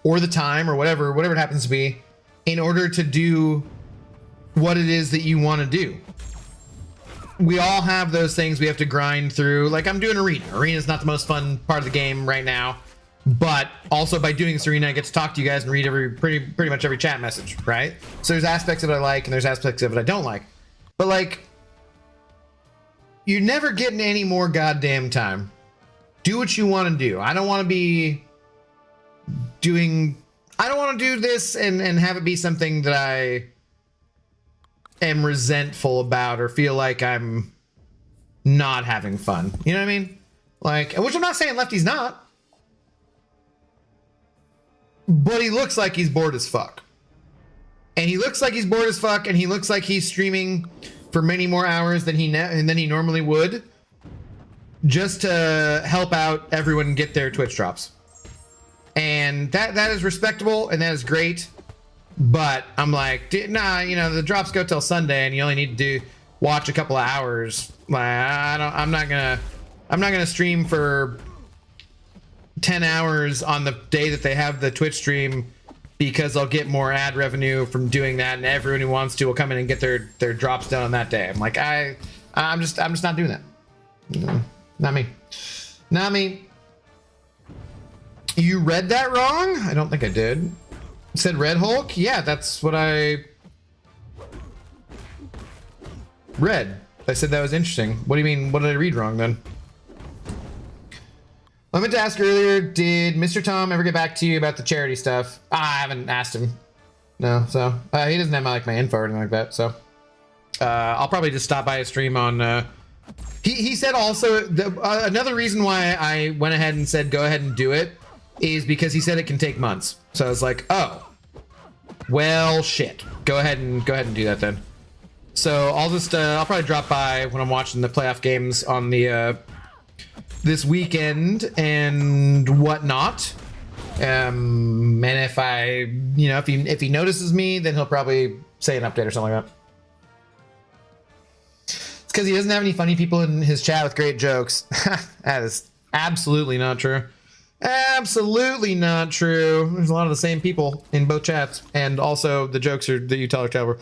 or the time or whatever it happens to be in order to do what it is that you want to do. We all have those things we have to grind through. Like I'm doing arena. Arena is not the most fun part of the game right now, but also by doing this arena, I get to talk to you guys and read pretty much every chat message, right? So there's aspects of it I like and there's aspects of it I don't like. But like, you're never getting any more goddamn time. Do what you want to do. I don't want to do this and have it be something that I am resentful about or feel like I'm not having fun. You know what I mean? Like, which I'm not saying Lefty's not, but he looks like he's bored as fuck. And he looks like he's bored as fuck, and he looks like he's streaming for many more hours than he normally would, just to help out everyone get their Twitch drops. And that is respectable and that is great. But I'm like, nah, you know, the drops go till Sunday and you only need to watch a couple of hours. Like, I'm not gonna stream for 10 hours on the day that they have the Twitch stream, because I'll get more ad revenue from doing that, and everyone who wants to will come in and get their drops done on that day. I'm like, I'm just not doing that. No, not me. You read that wrong? I don't think I did. It said Red Hulk? Yeah, that's what I read. I said that was interesting. What do you mean? What did I read wrong then? I meant to ask earlier, did Mr. Tom ever get back to you about the charity stuff? I haven't asked him. No, so he doesn't have my info or anything like that. So I'll probably just stop by his stream on. He said also another reason why I went ahead and said go ahead and do it is because he said it can take months. So I was like, oh, well, shit. Go ahead and do that then. So I'll probably drop by when I'm watching the playoff games on the this weekend and whatnot. And if if he notices me, then he'll probably say an update or something like that. It's because he doesn't have any funny people in his chat with great jokes. That is absolutely not true. Absolutely not true. There's a lot of the same people in both chats, and also the jokes that you tell are terrible.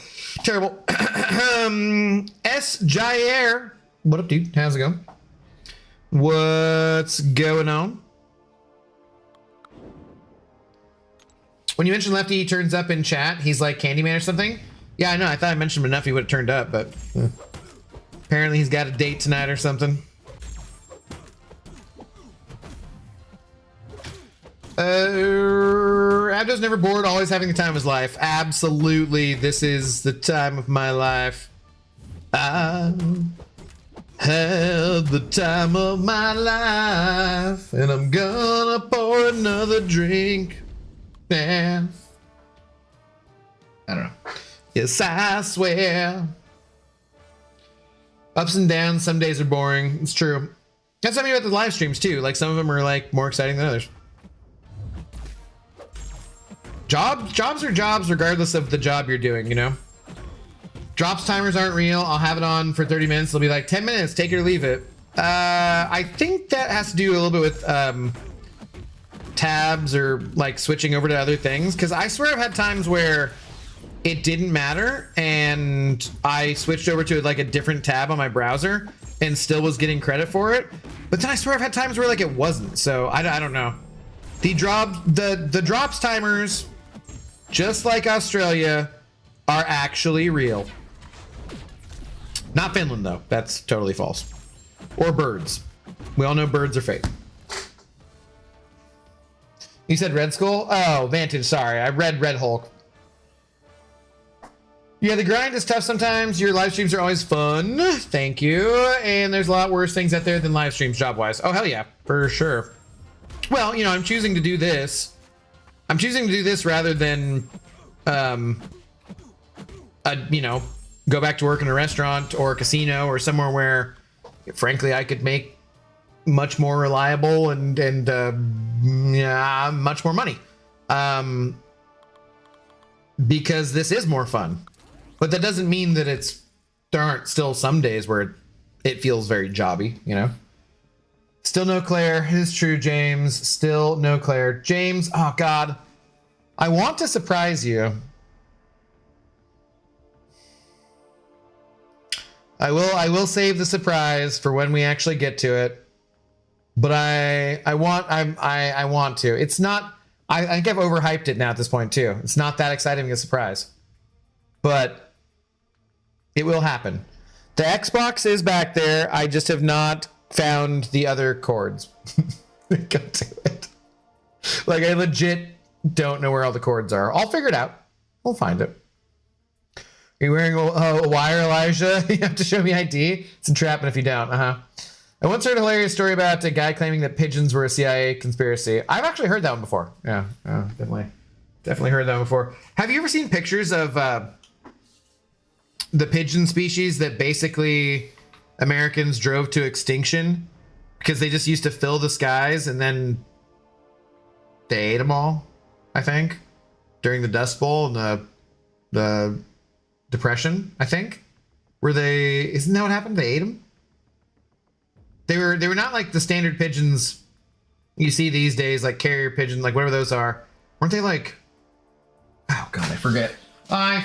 S. Jair, what up, dude? How's it going? What's going on? When you mention Lefty, he turns up in chat. He's like Candyman or something. Yeah, I know. I thought I mentioned him enough. He would have turned up, but apparently he's got a date tonight or something. Abdo's never bored, always having the time of his life. Absolutely, this is the time of my life. I had the time of my life, and I'm gonna pour another drink. Yeah. I don't know. Yes, I swear. Ups and downs, some days are boring. It's true. That's something about the live streams too. Like some of them are like more exciting than others. Jobs are jobs regardless of the job you're doing, you know? Drops timers aren't real. I'll have it on for 30 minutes. It'll be like 10 minutes, take it or leave it. I think that has to do a little bit with tabs or like switching over to other things. Cause I swear I've had times where it didn't matter and I switched over to like a different tab on my browser and still was getting credit for it. But then I swear I've had times where like it wasn't. So I don't know. The drops timers, just like Australia, are actually real. Not Finland though. That's totally false. Or birds. We all know birds are fake. You said Red Skull? Oh, Vantage, sorry. I read Red Hulk. Yeah, the grind is tough sometimes. Your live streams are always fun. Thank you. And there's a lot worse things out there than live streams job-wise. Oh, hell yeah. For sure. Well, you know, I'm choosing to do this. I'm choosing to do this rather than, you know, go back to work in a restaurant or a casino or somewhere where, frankly, I could make much more reliable and yeah, much more money. Because this is more fun. But that doesn't mean that there aren't still some days where it feels very jobby, you know? Still no Claire. It is true, James. Still no Claire. James, oh God. I want to surprise you. I will save the surprise for when we actually get to it. But I want to. It's not, I think I've overhyped it now at this point too. It's not that exciting a surprise. But it will happen. The Xbox is back there. I just have not found the other cords. Go to it. Like, I legit don't know where all the cords are. I'll figure it out. We'll find it. Are you wearing a wire, Elijah? You have to show me ID. It's entrapment if you don't. I once heard a hilarious story about a guy claiming that pigeons were a CIA conspiracy. I've actually heard that one before. Yeah, definitely heard that one before. Have you ever seen pictures of the pigeon species that basically Americans drove to extinction because they just used to fill the skies and then they ate them all, I think, during the Dust Bowl and the Depression, I think. Isn't that what happened? They ate them? They were not like the standard pigeons you see these days, like carrier pigeon, like whatever those are. Weren't they like, oh God, I forget. Oh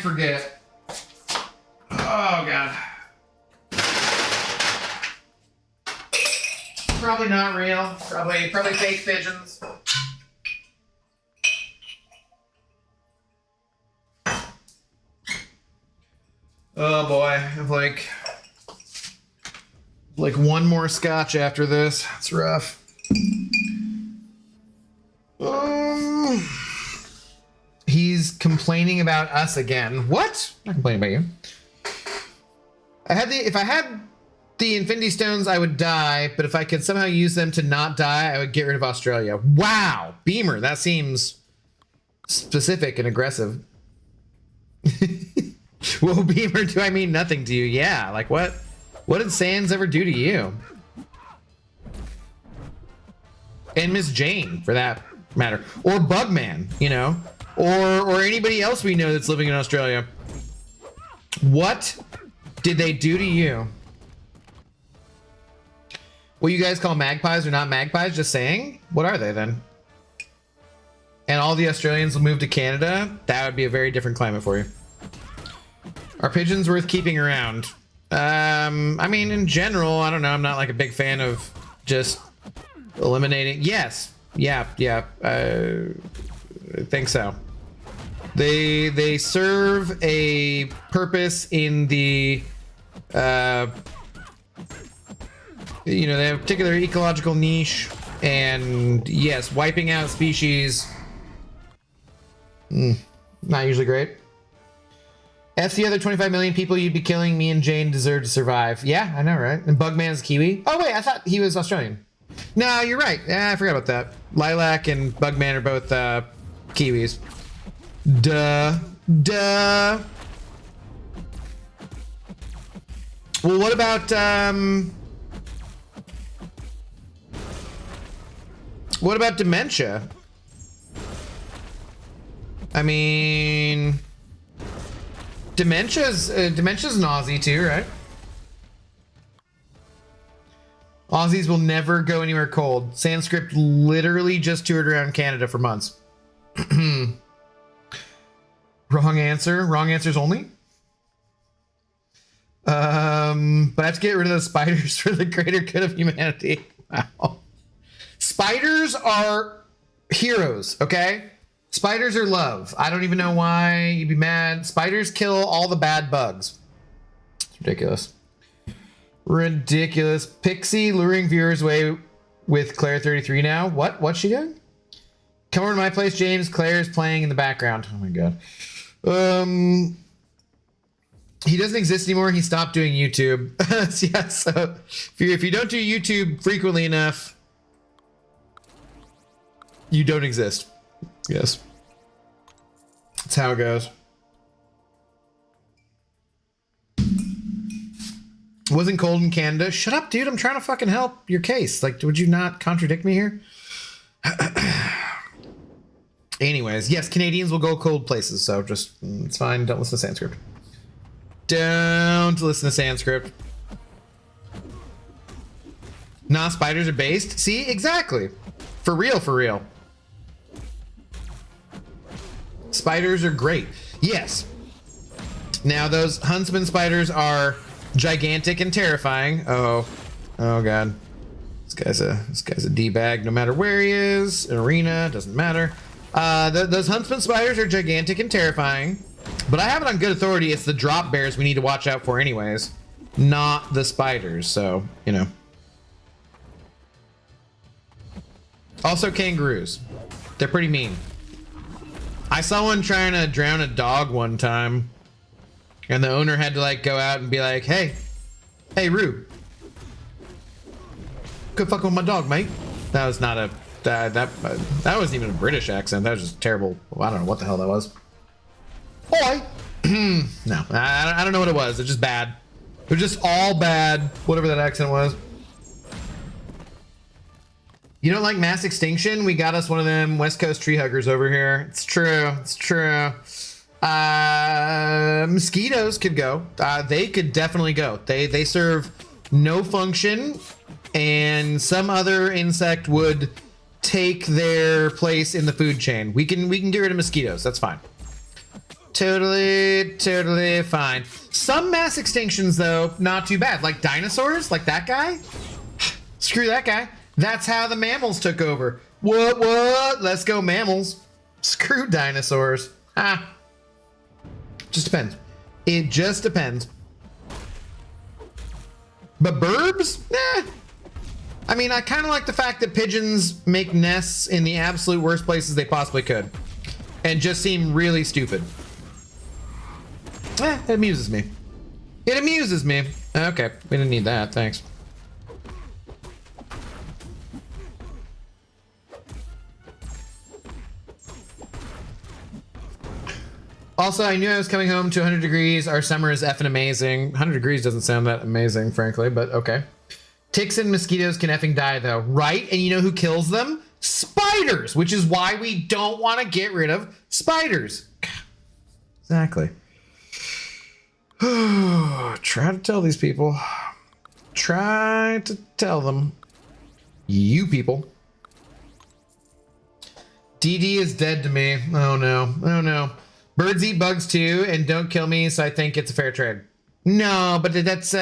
God. Probably not real. Probably fake pigeons. Oh boy, I have like one more scotch after this. It's rough. He's complaining about us again. What? I'm not complaining about you. If I had the Infinity Stones, I would die, but if I could somehow use them to not die, I would get rid of Australia. Wow, Beamer, that seems specific and aggressive. Well, Beamer, do I mean nothing to you? Yeah, like what? What did Sans ever do to you? And Miss Jane, for that matter. Or Bugman, you know? Or anybody else we know that's living in Australia. What did they do to you? What you guys call magpies are not magpies, just saying? What are they then? And all the Australians will move to Canada? That would be a very different climate for you. Are pigeons worth keeping around? I mean, in general, I don't know. I'm not like a big fan of just eliminating. Yes. Yeah. I think so. They serve a purpose in the, you know, they have a particular ecological niche, and yes, wiping out species, not usually great. F the other 25 million people you'd be killing. Me and Jane deserve to survive. Yeah, I know, right? And Bugman's Kiwi. Oh wait, I thought he was Australian. No, you're right. Yeah, I forgot about that. Lilac and Bugman are both Kiwis. Duh. Well, what about dementia? I mean, dementia's an Aussie too, right? Aussies will never go anywhere cold. Sanskrit literally just toured around Canada for months. Wrong answer. Wrong answers only. But I have to get rid of those spiders for the greater good of humanity. Wow. Spiders are heroes, okay? Spiders are love. I don't even know why you'd be mad. Spiders kill all the bad bugs. It's ridiculous. Ridiculous. Pixie luring viewers away with Claire 33 now. What? What's she doing? Come over to my place, James. Claire is playing in the background. Oh my god. He doesn't exist anymore. He stopped doing YouTube. Yeah, so if you don't do YouTube frequently enough, you don't exist. Yes. That's how it goes. Wasn't cold in Canada. Shut up, dude. I'm trying to fucking help your case. Like, would you not contradict me here? Anyways, yes, Canadians will go cold places, so just, it's fine. Don't listen to Sanskrit. Don't listen to Sanskrit. Nah, spiders are based. See, exactly. For real, for real. Spiders are great. Yes. Now, those huntsman spiders are gigantic and terrifying. Oh god. This guy's a D-bag no matter where he is. Arena, doesn't matter. Those huntsman spiders are gigantic and terrifying. But I have it on good authority. It's the drop bears we need to watch out for anyways. Not the spiders, so, you know. Also kangaroos. They're pretty mean. I saw one trying to drown a dog one time. And the owner had to like go out and be like, hey, Roo. Good fucking with my dog, mate. That was not a, that wasn't even a British accent. That was just terrible. I don't know what the hell that was. Boy. No, I don't know what it was. It's just bad. It was just all bad. Whatever that accent was. You don't like mass extinction? We got us one of them West Coast tree huggers over here. It's true. It's true. Mosquitoes could go. They could definitely go. They serve no function, and some other insect would take their place in the food chain. We can get rid of mosquitoes. That's fine. Totally fine. Some mass extinctions, though, not too bad. Like dinosaurs, like that guy. Screw that guy. That's how the mammals took over. What? Let's go mammals. Screw dinosaurs. Just depends. It just depends. But burbs? Nah. I mean, I kind of like the fact that pigeons make nests in the absolute worst places they possibly could. And just seem really stupid. It amuses me. It amuses me. Okay, we didn't need that, thanks. Also, I knew I was coming home to 100 degrees. Our summer is effing amazing. 100 degrees doesn't sound that amazing, frankly, but okay. Ticks and mosquitoes can effing die, though, right? And you know who kills them? Spiders, which is why we don't want to get rid of spiders. Exactly. Try to tell these people. Try to tell them. You people. DD is dead to me. Oh no. Oh no. Birds eat bugs too and don't kill me, so I think it's a fair trade. No, but that's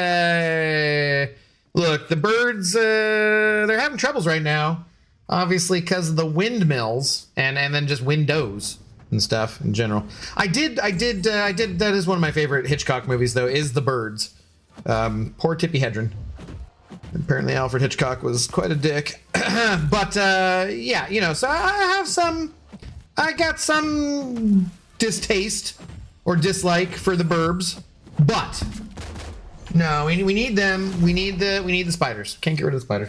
look, the birds they're having troubles right now. Obviously because of the windmills and then just windows and stuff in general. I did that is one of my favorite Hitchcock movies though, is The Birds. Poor Tippi Hedren. Apparently Alfred Hitchcock was quite a dick. But yeah, you know, so I got some distaste or dislike for the burbs, but no, we need them. We need the spiders. Can't get rid of the spiders.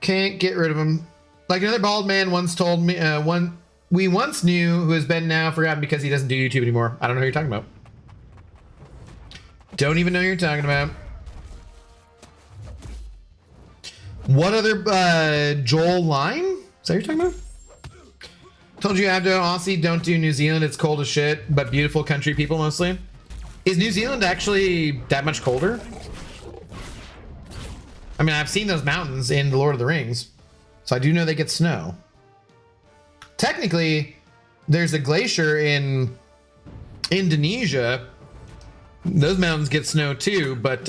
Can't get rid of them. Like another bald man once told me, one we once knew who has been now forgotten because he doesn't do YouTube anymore. I don't know who you're talking about. Don't even know who you're talking about. What other Joel line? Is that what you're talking about? Told you Abdo, Aussie, don't do New Zealand. It's cold as shit, but beautiful country people mostly. Is New Zealand actually that much colder? I mean, I've seen those mountains in The Lord of the Rings, so I do know they get snow. Technically, there's a glacier in Indonesia Those mountains get snow too, but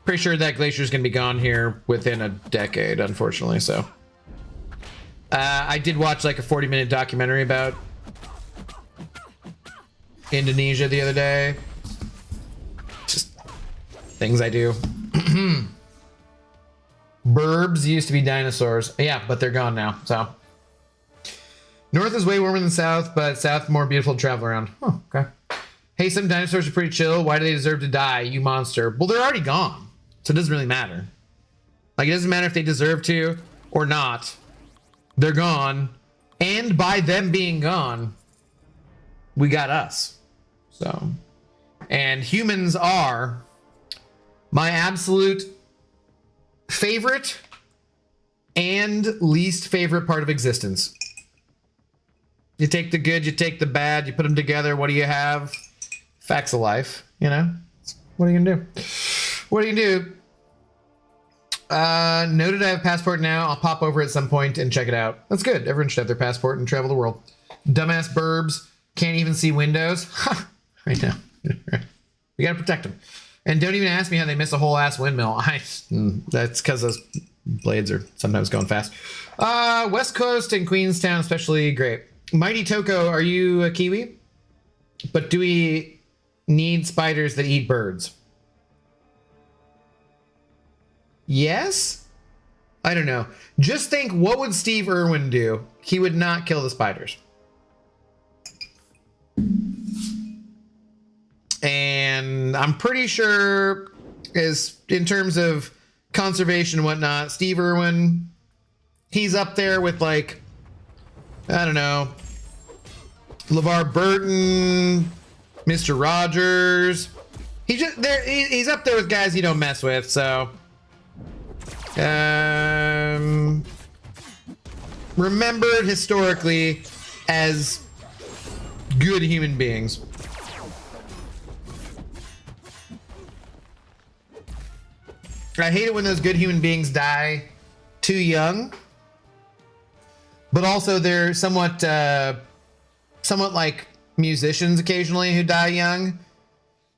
pretty sure that glacier is going to be gone here within a decade, unfortunately. So I did watch like a 40-minute documentary about Indonesia the other day. Just things I do. Burbs used to be dinosaurs. Yeah, but they're gone now. So north is way warmer than south, but south more beautiful to travel around. Oh, okay. Hey, some dinosaurs are pretty chill. Why do they deserve to die, you monster? Well, they're already gone, so it doesn't really matter. Like, it doesn't matter if they deserve to or not. They're gone, and by them being gone, we got us. So, and humans are my absolute favorite and least favorite part of existence. You take the good, you take the bad, you put them together. What do you have? Facts of life, you know? What are you gonna do? What are you gonna do? Noted I have a passport now. I'll pop over at some point and check it out. That's good. Everyone should have their passport and travel the world. Dumbass burbs can't even see windows. I know. We gotta protect them. And don't even ask me how they miss a whole ass windmill. That's because those blades are sometimes going fast. West Coast and Queenstown especially great. Mighty Toko, are you a Kiwi? But do we need spiders that eat birds? Yes? I don't know. Just think, what would Steve Irwin do? He would not kill the spiders. And I'm pretty sure, as in terms of conservation and whatnot, Steve Irwin, he's up there with, like, I don't know, LeVar Burton, Mr. Rogers. He's up there with guys you don't mess with, so remembered historically as good human beings. I hate it when those good human beings die too young, but also they're somewhat like musicians occasionally who die young,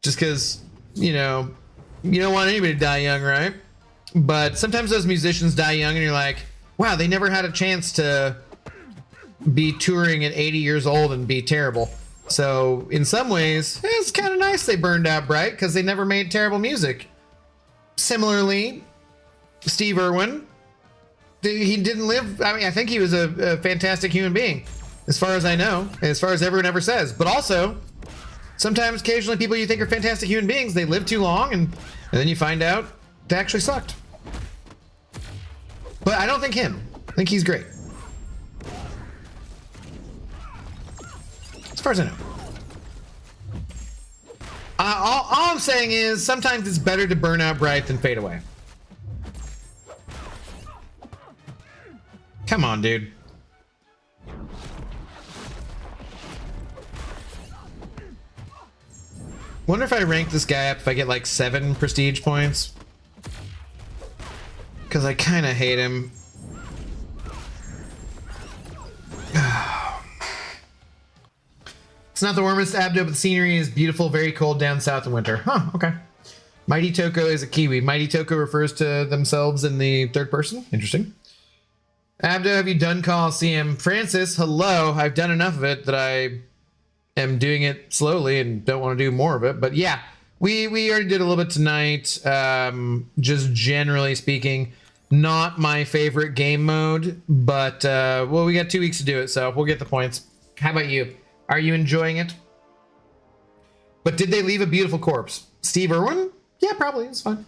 just because, you know, you don't want anybody to die young, right? But sometimes those musicians die young and you're like, wow, they never had a chance to be touring at 80 years old and be terrible. So in some ways, it's kind of nice they burned out bright because they never made terrible music. Similarly, Steve Irwin, he didn't live, I mean, I think he was a fantastic human being, as far as I know, as far as everyone ever says. But also, sometimes, occasionally, people you think are fantastic human beings, they live too long, and then you find out they actually sucked. But I don't think him. I think he's great. As far as I know. All I'm saying is, sometimes it's better to burn out bright than fade away. Come on, dude. Wonder if I rank this guy up if I get like 7 prestige points. Because I kind of hate him. It's not the warmest Abdo, but the scenery is beautiful, very cold down south in winter. Huh, okay. Mighty Toko is a Kiwi. Mighty Toko refers to themselves in the third person. Interesting. Abdo, have you done Coliseum? Francis, hello. I've done enough of it that I am doing it slowly and don't want to do more of it. But yeah, we already did a little bit tonight. Just generally speaking, not my favorite game mode, but well, we got 2 weeks to do it, so we'll get the points. How about you? Are you enjoying it? But did they leave a beautiful corpse? Steve Irwin? Yeah, probably. It's fine.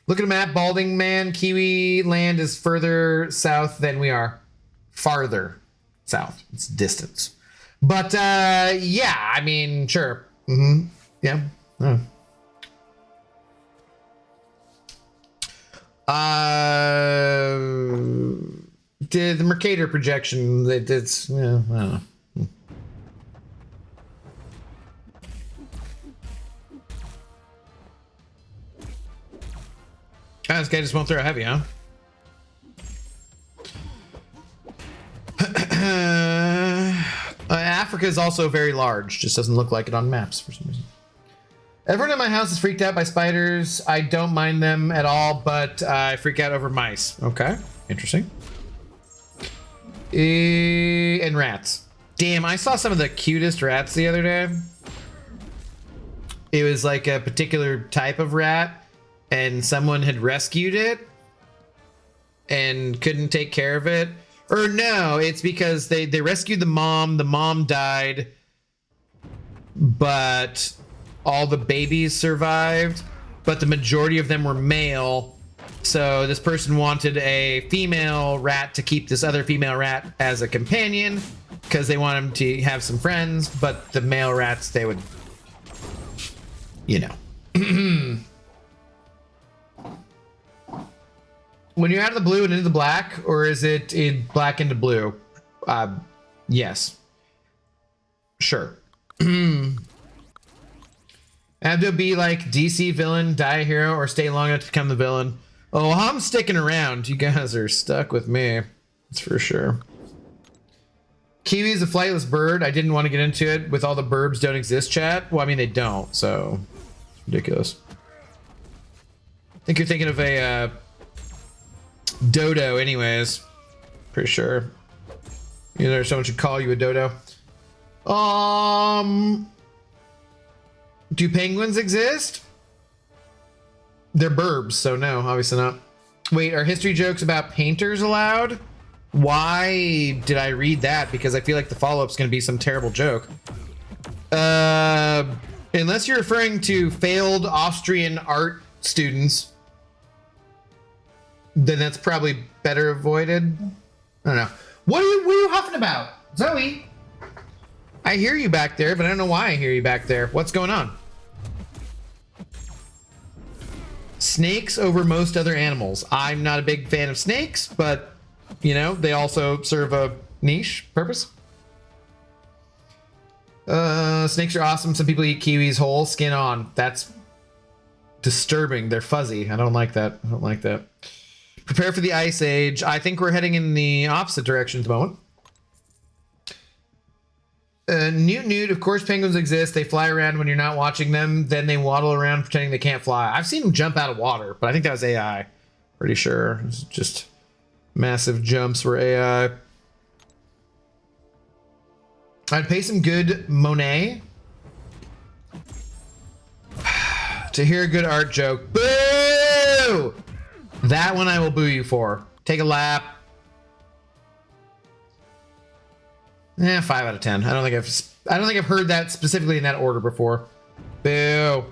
Look at a map. Balding Man, Kiwi land is further south than we are. Farther south. It's distance. But yeah, I mean, sure. Mm-hmm. Yeah. Oh. Did the Mercator projection? It's yeah, I don't know. Oh, this guy just won't throw heavy, huh? Africa is also very large. Just doesn't look like it on maps for some reason. Everyone in my house is freaked out by spiders. I don't mind them at all, but I freak out over mice. Okay, interesting. And rats. Damn, I saw some of the cutest rats the other day. It was like a particular type of rat, and someone had rescued it and couldn't take care of it. Or no, it's because they rescued the mom. The mom died, but all the babies survived, but the majority of them were male. So this person wanted a female rat to keep this other female rat as a companion because they want him to have some friends, but the male rats, they would, you know. When you're out of the blue and into the black, or is it in black into blue? Yes. Sure. Have to be like DC villain, die a hero, or stay long enough to become the villain. Oh, I'm sticking around. You guys are stuck with me. That's for sure. Kiwi is a flightless bird. I didn't want to get into it with all the burbs don't exist chat. Well, I mean, they don't, so it's ridiculous. I think you're thinking of a dodo anyways. Pretty sure. You know, someone should call you a dodo. Do penguins exist? They're burbs, so no, obviously not. Wait, are history jokes about painters allowed? Why did I read that? Because I feel like the follow-up's gonna be some terrible joke. Unless you're referring to failed Austrian art students, then that's probably better avoided. I don't know. What are you huffing about? Zoe? I hear you back there, but I don't know why I hear you back there. What's going on? Snakes over most other animals. I'm not a big fan of snakes, but, you know, they also serve a niche purpose. Snakes are awesome. Some people eat kiwis whole, skin on. That's disturbing. They're fuzzy. I don't like that. I don't like that. Prepare for the ice age. I think we're heading in the opposite direction at the moment. Newt, of course penguins exist. They fly around when you're not watching them. Then they waddle around pretending they can't fly. I've seen them jump out of water, but I think that was AI. Pretty sure. It's just massive jumps were AI. I'd pay some good Monet to hear a good art joke. Boo! That one I will boo you for. Take a lap. 5 out of 10. I don't think I've heard that specifically in that order before. Boo.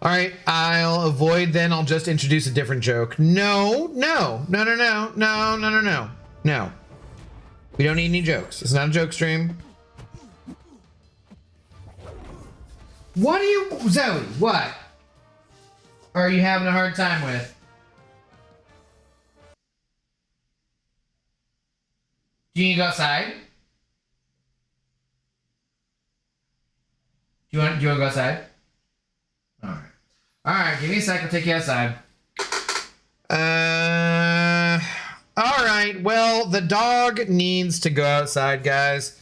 All right, I'll avoid then. I'll just introduce a different joke. No. We don't need any jokes. It's not a joke stream. What are you, Zoe? What are you having a hard time with? Do you need to go outside? Do you want to go outside? All right. All right. Give me a sec. I'll take you outside. All right. Well, the dog needs to go outside, guys.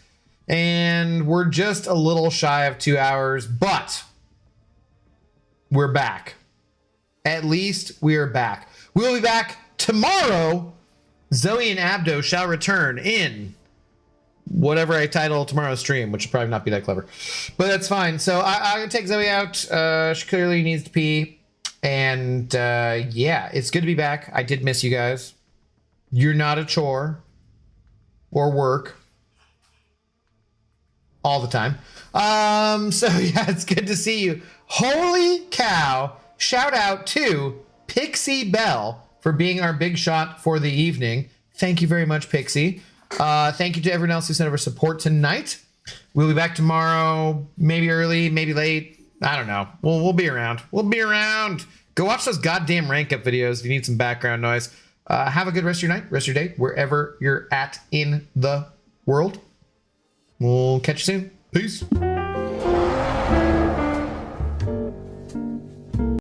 And we're just a little shy of 2 hours, but we're back. At least we are back. We'll be back tomorrow. Zoe and Abdo shall return in whatever I title tomorrow's stream, which will probably not be that clever, but that's fine. So I'm gonna take Zoe out. She clearly needs to pee, and yeah, it's good to be back. I did miss you guys. You're not a chore or work all the time. So yeah, it's good to see you. Holy cow. Shout out to Pixie Bell for being our big shot for the evening. Thank you very much, Pixie. Thank you to everyone else who sent over support tonight. We'll be back tomorrow, maybe early, maybe late. I don't know. We'll be around. We'll be around. Go watch those goddamn rank up videos if you need some background noise. Have a good rest of your night, rest of your day, wherever you're at in the world. We'll catch you soon. Peace.